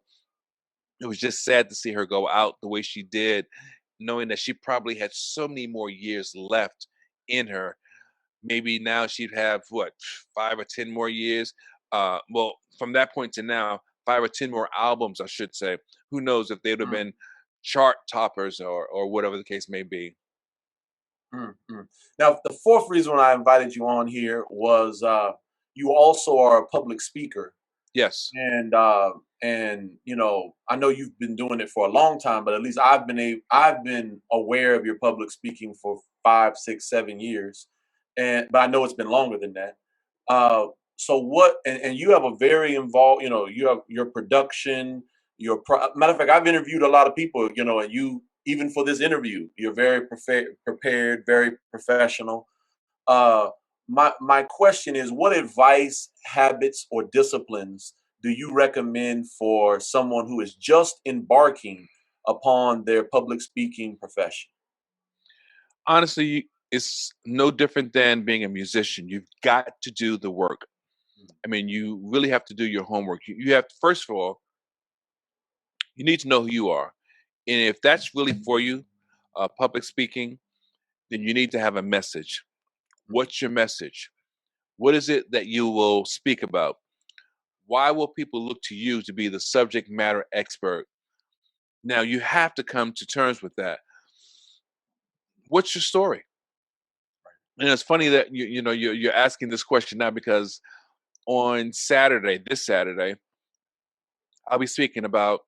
it was just sad to see her go out the way she did, knowing that she probably had so many more years left in her. Maybe now she'd have what, 5 or 10 more years. Well, from that point to now, 5 or 10 more albums, I should say. Who knows if they'd have Mm, been chart toppers or whatever the case may be. mm. Now, the fourth reason why I invited you on here was you also are a public speaker, Yes. and I know you've been doing it for a long time, but at least I've been aware of your public speaking for 5, 6, 7 years, and but I know it's been longer than that. So what? And you have a very involved. You have your production. Matter of fact, I've interviewed a lot of people. And you, even for this interview, you're very prepared, very professional. Uh, my question is, what advice, habits, or disciplines do you recommend for someone who is just embarking upon their public speaking profession? Honestly, it's no different than being a musician. You've got to do the work. I mean, you really have to do your homework. You have to, first of all, you need to know who you are. And if that's really for you, public speaking, then you need to have a message. What's your message? What is it that you will speak about? Why will people look to you to be the subject matter expert? Now, you have to come to terms with that. What's your story? And it's funny that you're asking this question now because on Saturday, this Saturday, I'll be speaking about.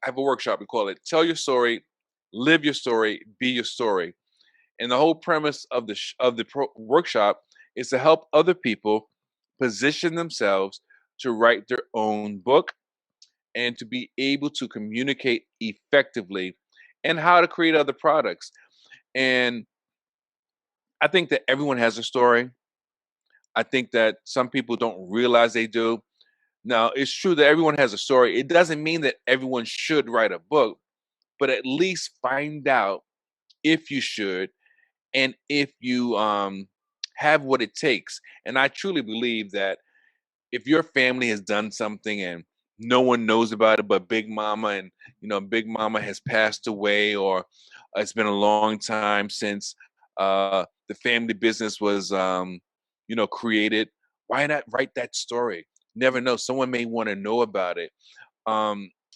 I have a workshop. We call it "Tell Your Story, Live Your Story, Be Your Story." And the whole premise of the workshop is to help other people position themselves to write their own book and to be able to communicate effectively and how to create other products. And I think that everyone has a story. I think that some people don't realize they do. Now, it's true that everyone has a story. It doesn't mean that everyone should write a book, but at least find out if you should and if you have what it takes. And I truly believe that if your family has done something and no one knows about it but Big Mama, and Big Mama has passed away, or it's been a long time since the family business was created, why not write that story? Never know, someone may want to know about it.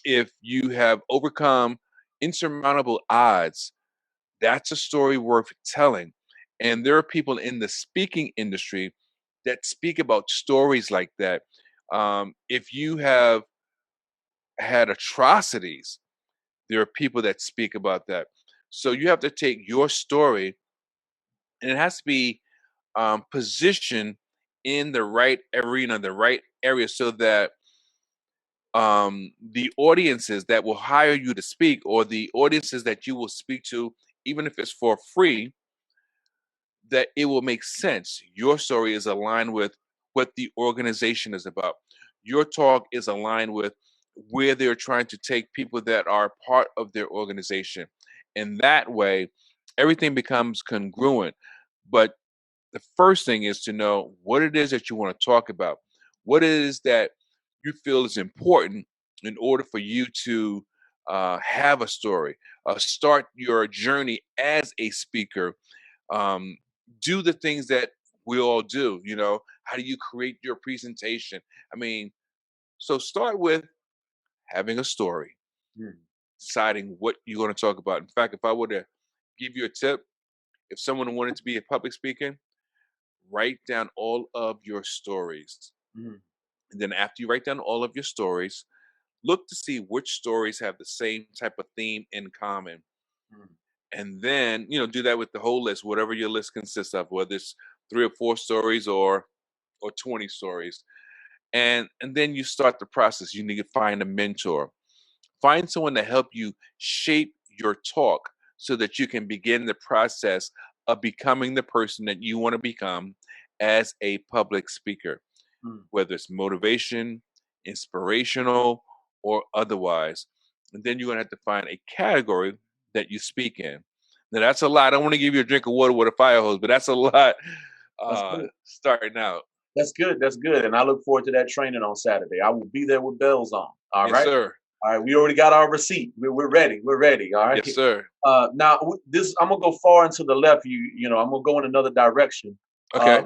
If you have overcome insurmountable odds, that's a story worth telling. And there are people in the speaking industry that speak about stories like that. If you have had atrocities, there are people that speak about that. So you have to take your story, and it has to be positioned in the right arena, the right area, so that the audiences that will hire you to speak, or the audiences that you will speak to, even if it's for free, that it will make sense. Your story is aligned with what the organization is about. Your talk is aligned with where they're trying to take people that are part of their organization. And that way, everything becomes congruent. But the first thing is to know what it is that you want to talk about, what it is that you feel is important in order for you to have a story, start your journey as a speaker, um, do the things that we all do. How do you create your presentation? I mean, so start with having a story, Mm, deciding what you're going to talk about. In fact, if I were to give you a tip, if someone wanted to be a public speaker, write down all of your stories. Mhm. And then after you write down all of your stories, look to see which stories have the same type of theme in common. Mm. And then, do that with the whole list, whatever your list consists of, whether it's 3 or 4 stories or 20 stories. And then you start the process. You need to find a mentor. Find someone to help you shape your talk so that you can begin the process of becoming the person that you want to become as a public speaker, Mm. whether it's motivation, inspirational, or otherwise. And then you're going to have to find a category that you speak in. Now, that's a lot. I don't want to give you a drink of water with a fire hose, but that's a lot That's good. starting out. That's good. That's good. And I look forward to that training on Saturday. I will be there with bells on. All Yes, right. sir. All right. We already got our receipt. We're ready. We're ready. All right. Yes, sir. Now this I'm gonna go far into the left. I'm gonna go in another direction. Okay.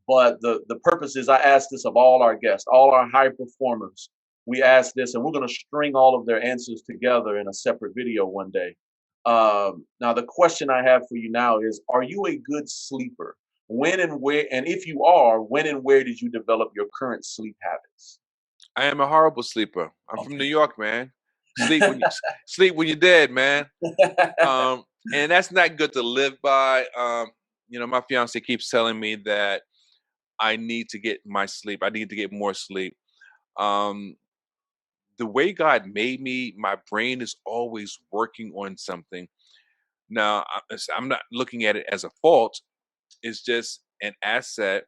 But the purpose is I ask this of all our guests, all our high performers. We ask this, and we're gonna string all of their answers together in a separate video one day. Now the question I have for you now is: are you a good sleeper? When and where, and if you are, when and where did you develop your current sleep habits? I am a horrible sleeper. I'm from New Okay. York, man. Sleep when you sleep when you're dead, man. Um, and that's not good to live by. My fiance keeps telling me that I need to get my sleep. I need to get more sleep. Um, the way God made me, my brain is always working on something. Now, I'm not looking at it as a fault. It's just an asset.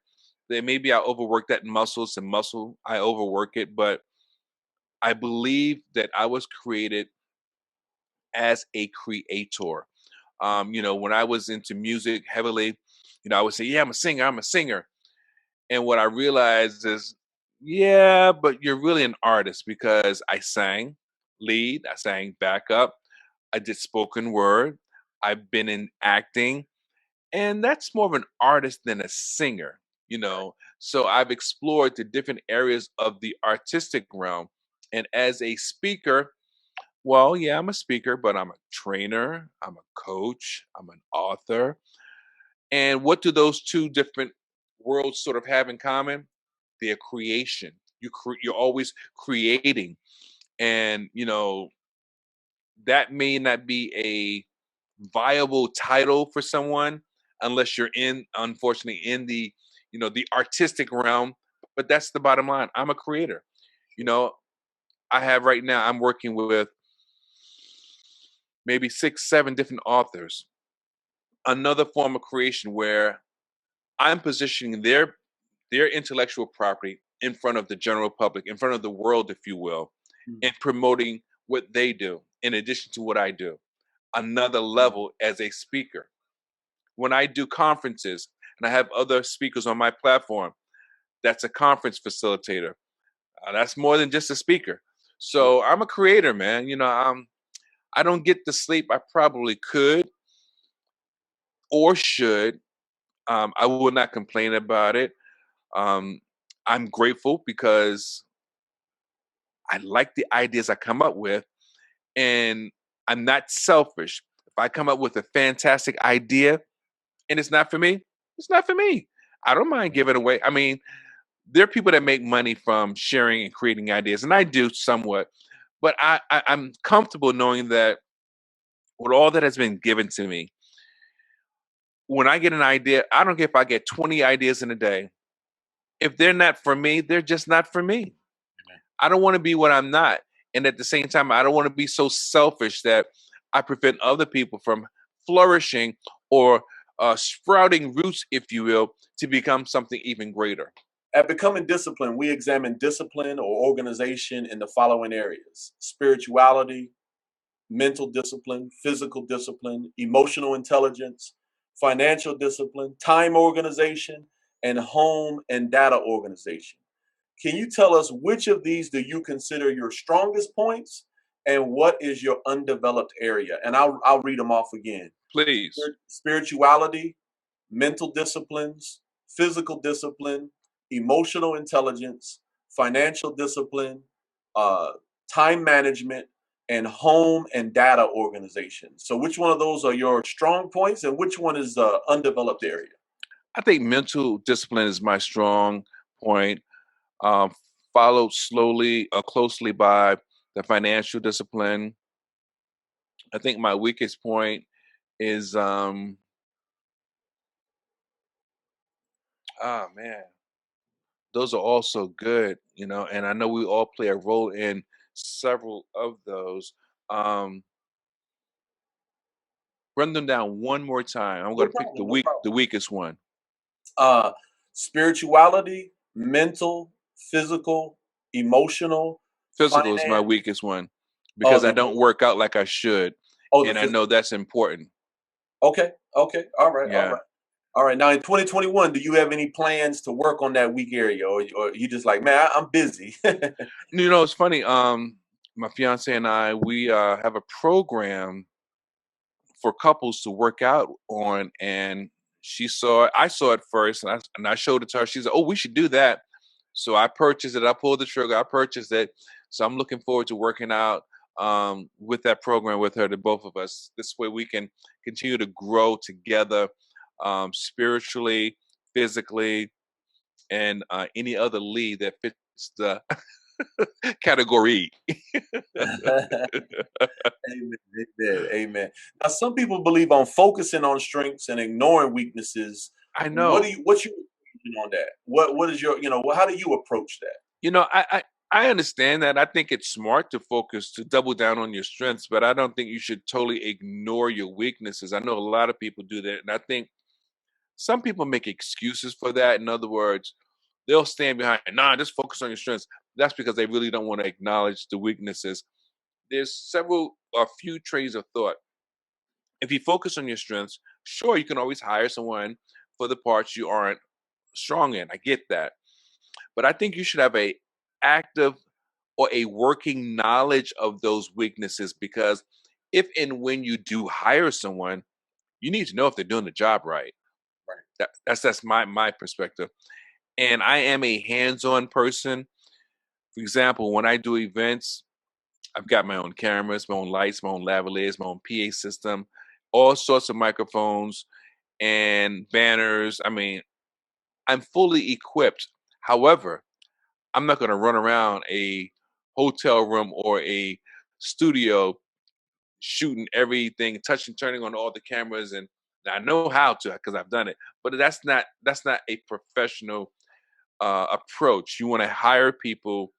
That maybe I overwork that muscle. It's a muscle. I overwork it, but I believe that I was created as a creator. When I was into music heavily, I would say, "Yeah, I'm a singer. I'm a singer." And what I realized is, yeah, but you're really an artist because I sang lead, I sang backup, I did spoken word, I've been in acting, and that's more of an artist than a singer. So I've explored the different areas of the artistic realm. And as a speaker, well, yeah, I'm a speaker, but I'm a trainer, I'm a coach, I'm an author. And what do those two different worlds sort of have in common? Their creation. You're always creating, and that may not be a viable title for someone unless you're unfortunately, in the artistic realm. But that's the bottom line. I'm a creator. You know, I have right now. I'm working with maybe 6, 7 different authors. Another form of creation where I'm positioning their intellectual property in front of the general public, in front of the world, if you will, Mm. and promoting what they do in addition to what I do. Another level as a speaker. When I do conferences and I have other speakers on my platform, that's a conference facilitator. That's more than just a speaker. Yeah. So I'm a creator, man. I don't get the sleep I probably could or should. I will not complain about it. Um, I'm grateful because I like the ideas I come up with, and I'm not selfish. If I come up with a fantastic idea and it's not for me, it's not for me. I don't mind giving it away. I mean, there are people that make money from sharing and creating ideas, and I do somewhat, but I'm comfortable knowing that with all that has been given to me, when I get an idea, I don't care if I get 20 ideas in a day. If they're not for me, they're just not for me. I don't want to be what I'm not. And at the same time, I don't want to be so selfish that I prevent other people from flourishing or sprouting roots, if you will, to become something even greater. At Becoming Disciplined, we examine discipline or organization in the following areas: spirituality, mental discipline, physical discipline, emotional intelligence, financial discipline, time organization, and home and data organization. Can you tell us which of these do you consider your strongest points and what is your undeveloped area? And I'll read them off again. Please. Spirituality, mental disciplines, physical discipline, emotional intelligence, financial discipline, uh, time management, and home and data organization. So, which one of those are your strong points, and which one is the undeveloped area? I think mental discipline is my strong point, um, followed slowly closely by the financial discipline. I think my weakest point is ah man, those are also good, and I know we all play a role in several of those. Um, Run them down one more time. I'm No gonna pick problem. No problem. the weakest one. Uh, Spirituality, mental, physical, emotional, Physical is my finance. weakest one Oh, because I don't work out like I should, the and I know physical. that's important. Okay. Okay. All right. All Yeah. right. All right. Now in 2021, do you have any plans to work on that weak area, or you just like, man, I'm busy? It's funny. My fiance and I, we have a program for couples to work out on, and she saw it. I saw it first, and I showed it to her. She said, "Oh, we should do that." So I purchased it. I pulled the trigger. I purchased it. So I'm looking forward to working out with that program with her, to both of us. This way we can continue to grow together, spiritually, physically, and any other lead that fits the category. Amen. Amen. Amen. Now, some people believe on focusing on strengths and ignoring weaknesses. I know. What's your opinion on that? What is your, how do you approach that? I understand that. I think it's smart to focus, to double down on your strengths, but I don't think you should totally ignore your weaknesses. I know a lot of people do that, and I think some people make excuses for that. In other words, they'll stand behind, nah, just focus on your strengths. That's because they really don't want to acknowledge the weaknesses. There's a few trains of thought. If you focus on your strengths, sure, you can always hire someone for the parts you aren't strong in. I get that. But I think you should have a active or a working knowledge of those weaknesses, because if and when you do hire someone, you need to know if they're doing the job right. Right. That's my perspective. And I am a hands-on person. For example, when I do events, I've got my own cameras, my own lights, my own lavaliers, my own PA system, all sorts of microphones and banners. I mean, I'm fully equipped. However, I'm not going to run around a hotel room or a studio shooting everything, touching, turning on all the cameras, and I know how to because I've done it. But that's not a professional approach. You want to hire people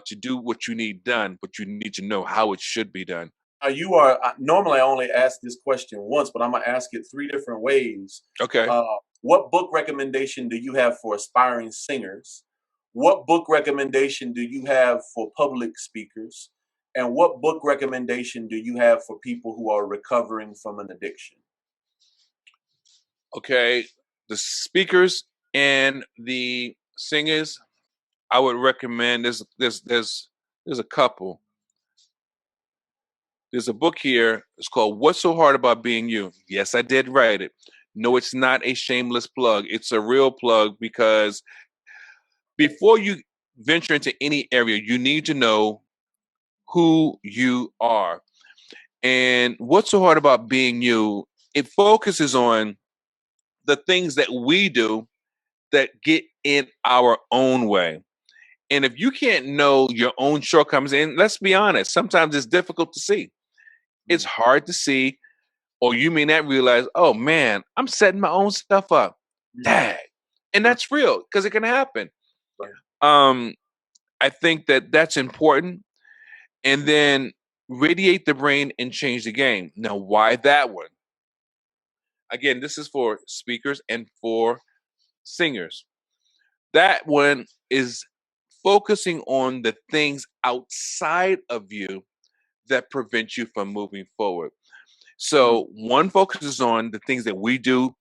to do what you need done, but you need to know how it should be done. You are normally I only ask this question once, but I'm gonna ask it three different ways. Okay. Uh, what book recommendation do you have for aspiring singers? What book recommendation do you have for public speakers? And what book recommendation do you have for people who are recovering from an addiction? Okay. The speakers and the singers, I would recommend. There's a couple. There's a book here. It's called "What's So Hard About Being You." Yes, I did write it. No, it's not a shameless plug. It's a real plug, because before you venture into any area, you need to know who you are. And what's so hard about being you? It focuses on the things that we do that get in our own way. And if you can't know your own shortcomings, and let's be honest, sometimes it's difficult to see. It's Mm, hard to see, or you may not realize, oh man, I'm setting my own stuff up. mm, Dang. And mm, that's real because it can happen. right. Um, I think that that's important. And then radiate the brain and change the game. Now, why that one? Again, this is for speakers and for singers. That one is focusing on the things outside of you that prevent you from moving forward. Mm, So one focuses on the things that we do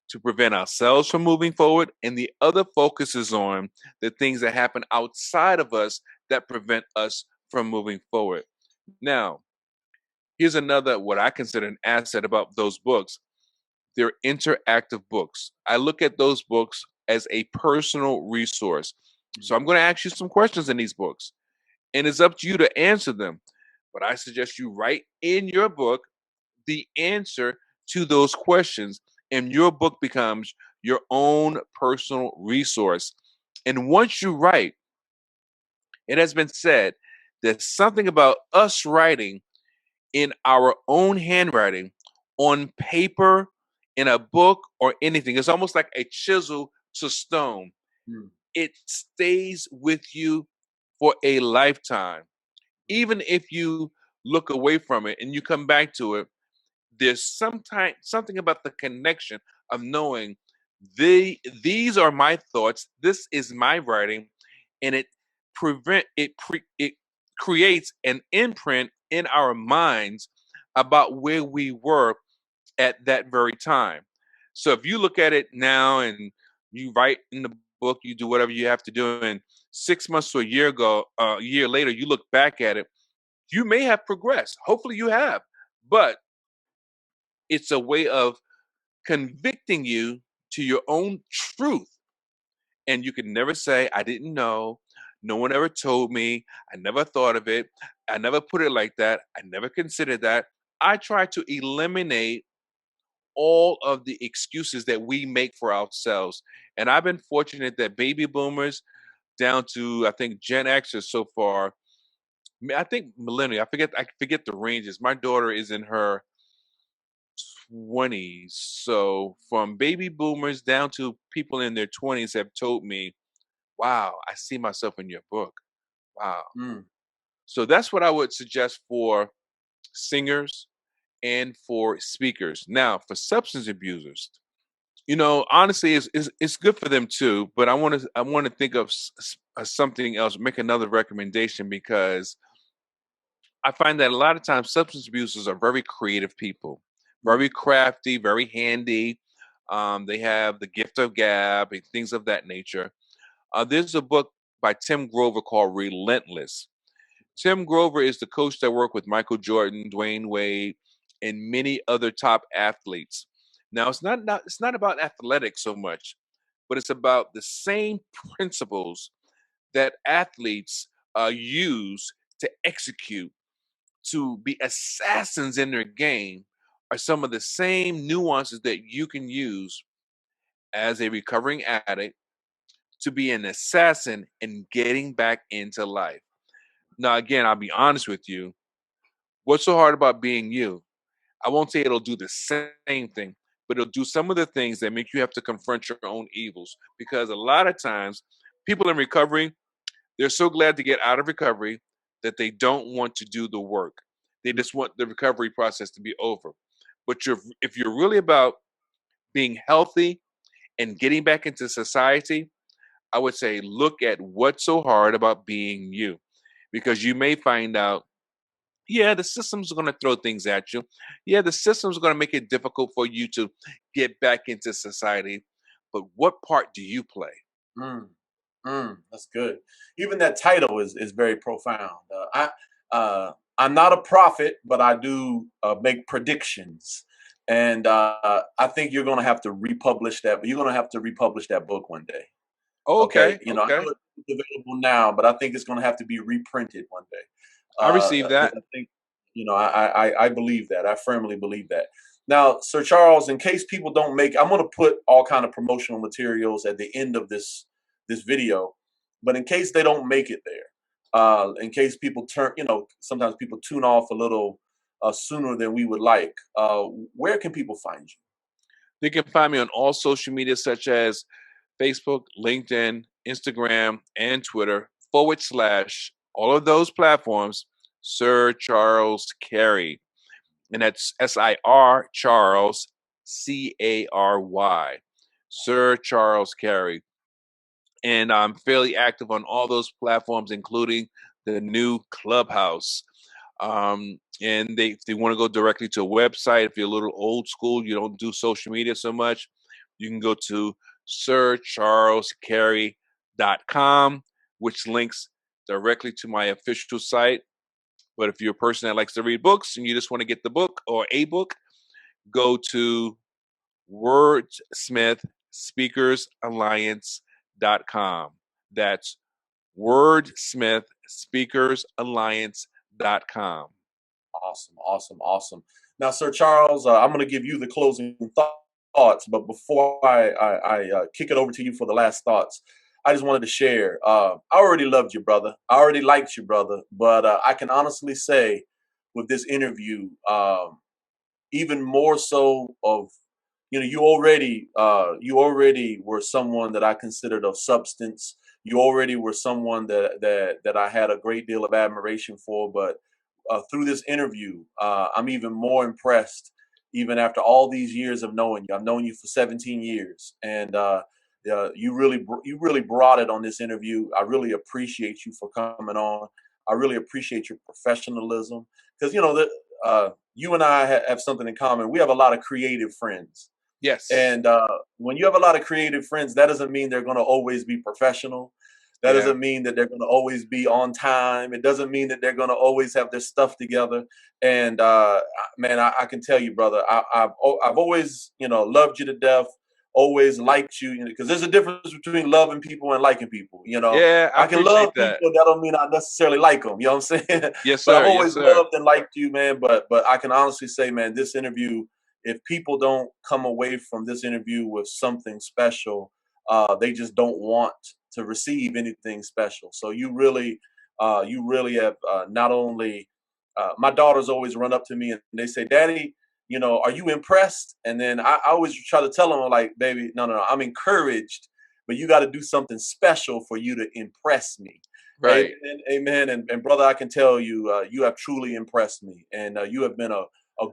to prevent ourselves from moving forward, and the other focuses on the things that happen outside of us that prevent us from moving forward. Now, here's another what I consider an asset about those books. They're interactive books. I look at those books as a personal resource. mm. So I'm going to ask you some questions in these books, and it's up to you to answer them. But I suggest you write in your book the answer to those questions. and your book becomes your own personal resource. And once you write, it has been said that something about us writing in our own handwriting on paper, in a book, or anything, it's almost like a chisel to stone. Mm. It stays with you for a lifetime. Even if you look away from it and you come back to it, there's something about the connection of knowing these are my thoughts, this is my writing, and it creates an imprint in our minds about where we were at that very time. So if you look at it now and you write in the book, you do whatever you have to do, and 6 months to a year later, you look back at it, you may have progressed. Hopefully you have, but it's a way of convicting you to your own truth. And you can never say, I didn't know. No one ever told me. I never thought of it. I never put it like that. I never considered that. I try to eliminate all of the excuses that we make for ourselves. And I've been fortunate that baby boomers down to, I think, Gen Xers so far, I think millennial, I forget the ranges. My daughter is in her 20s. So from baby boomers down to people in their 20s have told me, wow, I see myself in your book. Wow. Mm. So that's what I would suggest for singers and for speakers. Now, for substance abusers, honestly, it's good for them too. But I want to think of something else, make another recommendation, because I find that a lot of times substance abusers are very creative people, Mm. very crafty, very handy. They have the gift of gab and things of that nature. There's a book by Tim Grover called Relentless. Tim Grover is the coach that worked with Michael Jordan, Dwayne Wade, and many other top athletes. Now, it's not about athletics so much, but it's about the same principles that athletes use to execute, to be assassins in their game, are some of the same nuances that you can use as a recovering addict to be an assassin in getting back into life. Now, again, I'll be honest with you. What's so hard about being you? I won't say it'll do the same thing, but it'll do some of the things that make you have to confront your own evils. Because a lot of times, people in recovery, they're so glad to get out of recovery that they don't want to do the work. They just want the recovery process to be over. But if you're really about being healthy and getting back into society, I would say look at what's so hard about being you, because you may find out, yeah, the system's going to throw things at you. Yeah, the system's going to make it difficult for you to get back into society. But what part do you play? Mm. That's good. Even that title is very profound. I'm not a prophet, but I do make predictions, and I think you're going to have to republish that. You're going to have to republish that book one day. Okay, Okay, I okay. know it's available now, but I think it's going to have to be reprinted one day. I received Because that. I think I believe that. I firmly believe that. Now, Sir Charles, in case people don't make, I'm going to put all kind of promotional materials at the end of this video, but in case they don't make it there, in case people turn, sometimes people tune off a little sooner than we would like. Where can people find you? You can find me on all social media such as Facebook, LinkedIn, Instagram, and Twitter / all of those platforms, Sir Charles Carey. And that's SIR Charles Cary. Sir Charles Carey. And I'm fairly active on all those platforms, including the new Clubhouse. And if they want to go directly to a website, if you're a little old school, you don't do social media so much, you can go to sircharlescarey.com, which links directly to my official site. But if you're a person that likes to read books and you just want to get the book or a book, go to wordsmithspeakersalliance.com. That's wordsmithspeakersalliance.com. Awesome, awesome, awesome. Now, Sir Charles, I'm going to give you the closing thoughts. thoughts, but before I kick it over to you for the last thoughts, I just wanted to share. I already loved you, brother. I already liked you, brother. But I can honestly say, with this interview, even more so of, you already were someone that I considered of substance. You already were someone that I had a great deal of admiration for. But through this interview, I'm even more impressed. Even after all these years of knowing you, I've known you for 17 years, and you really brought it on this interview. I really appreciate you for coming on. I really appreciate your professionalism, because you and I have something in common. We have a lot of creative friends, Yes. and when you have a lot of creative friends, that doesn't mean they're going to always be professional. That Yeah. doesn't mean that they're going to always be on time. It doesn't mean that they're going to always have their stuff together. And man, I can tell you, brother, I've always loved you to death. Always liked you, because there's a difference between loving people and liking people. Yeah, I I can appreciate love that. people. That don't mean I necessarily like them. You know what I'm saying? Yes, But I've sir. Yes, always sir. loved and liked you, man. But I can honestly say, man, this interview, if people don't come away from this interview with something special, they just don't want to receive anything special. So you really have not only my daughters always run up to me and they say, "Daddy, are you impressed?" And then I always try to tell them, I'm like, "Baby, no, I'm encouraged, but you got to do something special for you to impress me." Right. Amen. And brother, I can tell you, you have truly impressed me, and you have been a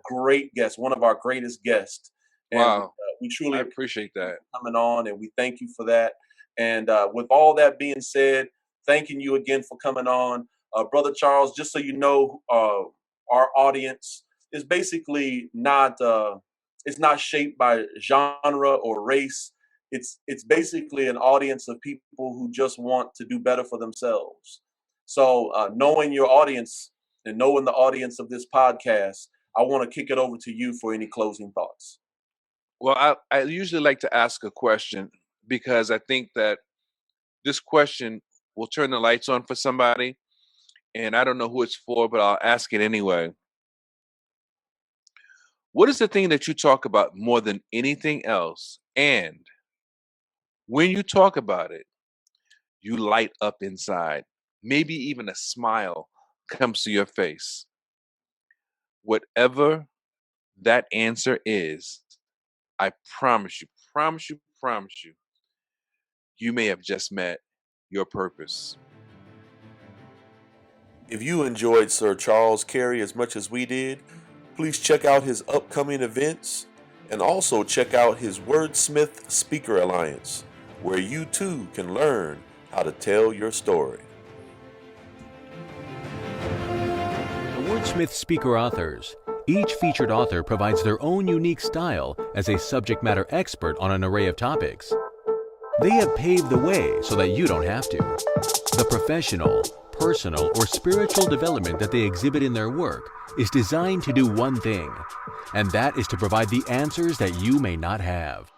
great guest, one of our greatest guests. And Wow. we truly I appreciate appreciate that. you coming on, and we thank you for that. And with all that being said, thanking you again for coming on, brother Charles. Just so you know, our audience is basically not it's not shaped by genre or race. It's basically an audience of people who just want to do better for themselves. So knowing your audience and knowing the audience of this podcast, I want to kick it over to you for any closing thoughts. Well, I usually like to ask a question because I think that this question will turn the lights on for somebody. And I don't know who it's for, but I'll ask it anyway. What is the thing that you talk about more than anything else? And when you talk about it, you light up inside. Maybe even a smile comes to your face. Whatever that answer is, I promise you, you may have just met your purpose. If you enjoyed Sir Charles Carey as much as we did, please check out his upcoming events and also check out his Wordsmith Speaker Alliance, where you too can learn how to tell your story. The Wordsmith Speaker Authors. Each featured author provides their own unique style as a subject matter expert on an array of topics. They have paved the way so that you don't have to. The professional, personal, or spiritual development that they exhibit in their work is designed to do one thing, and that is to provide the answers that you may not have.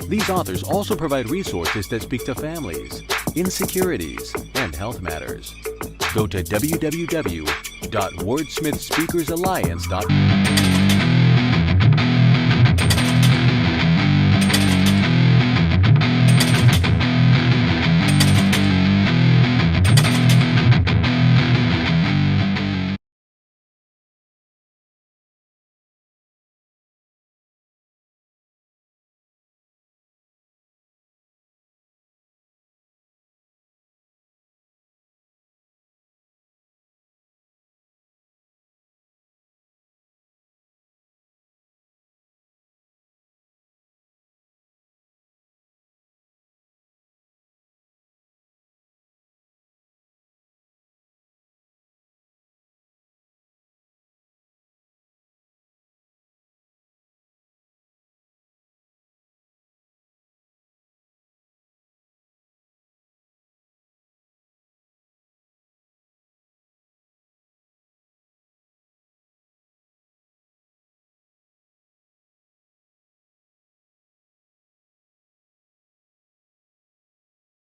These authors also provide resources that speak to families, insecurities, and health matters. Go to www.wordsmithspeakersalliance.com.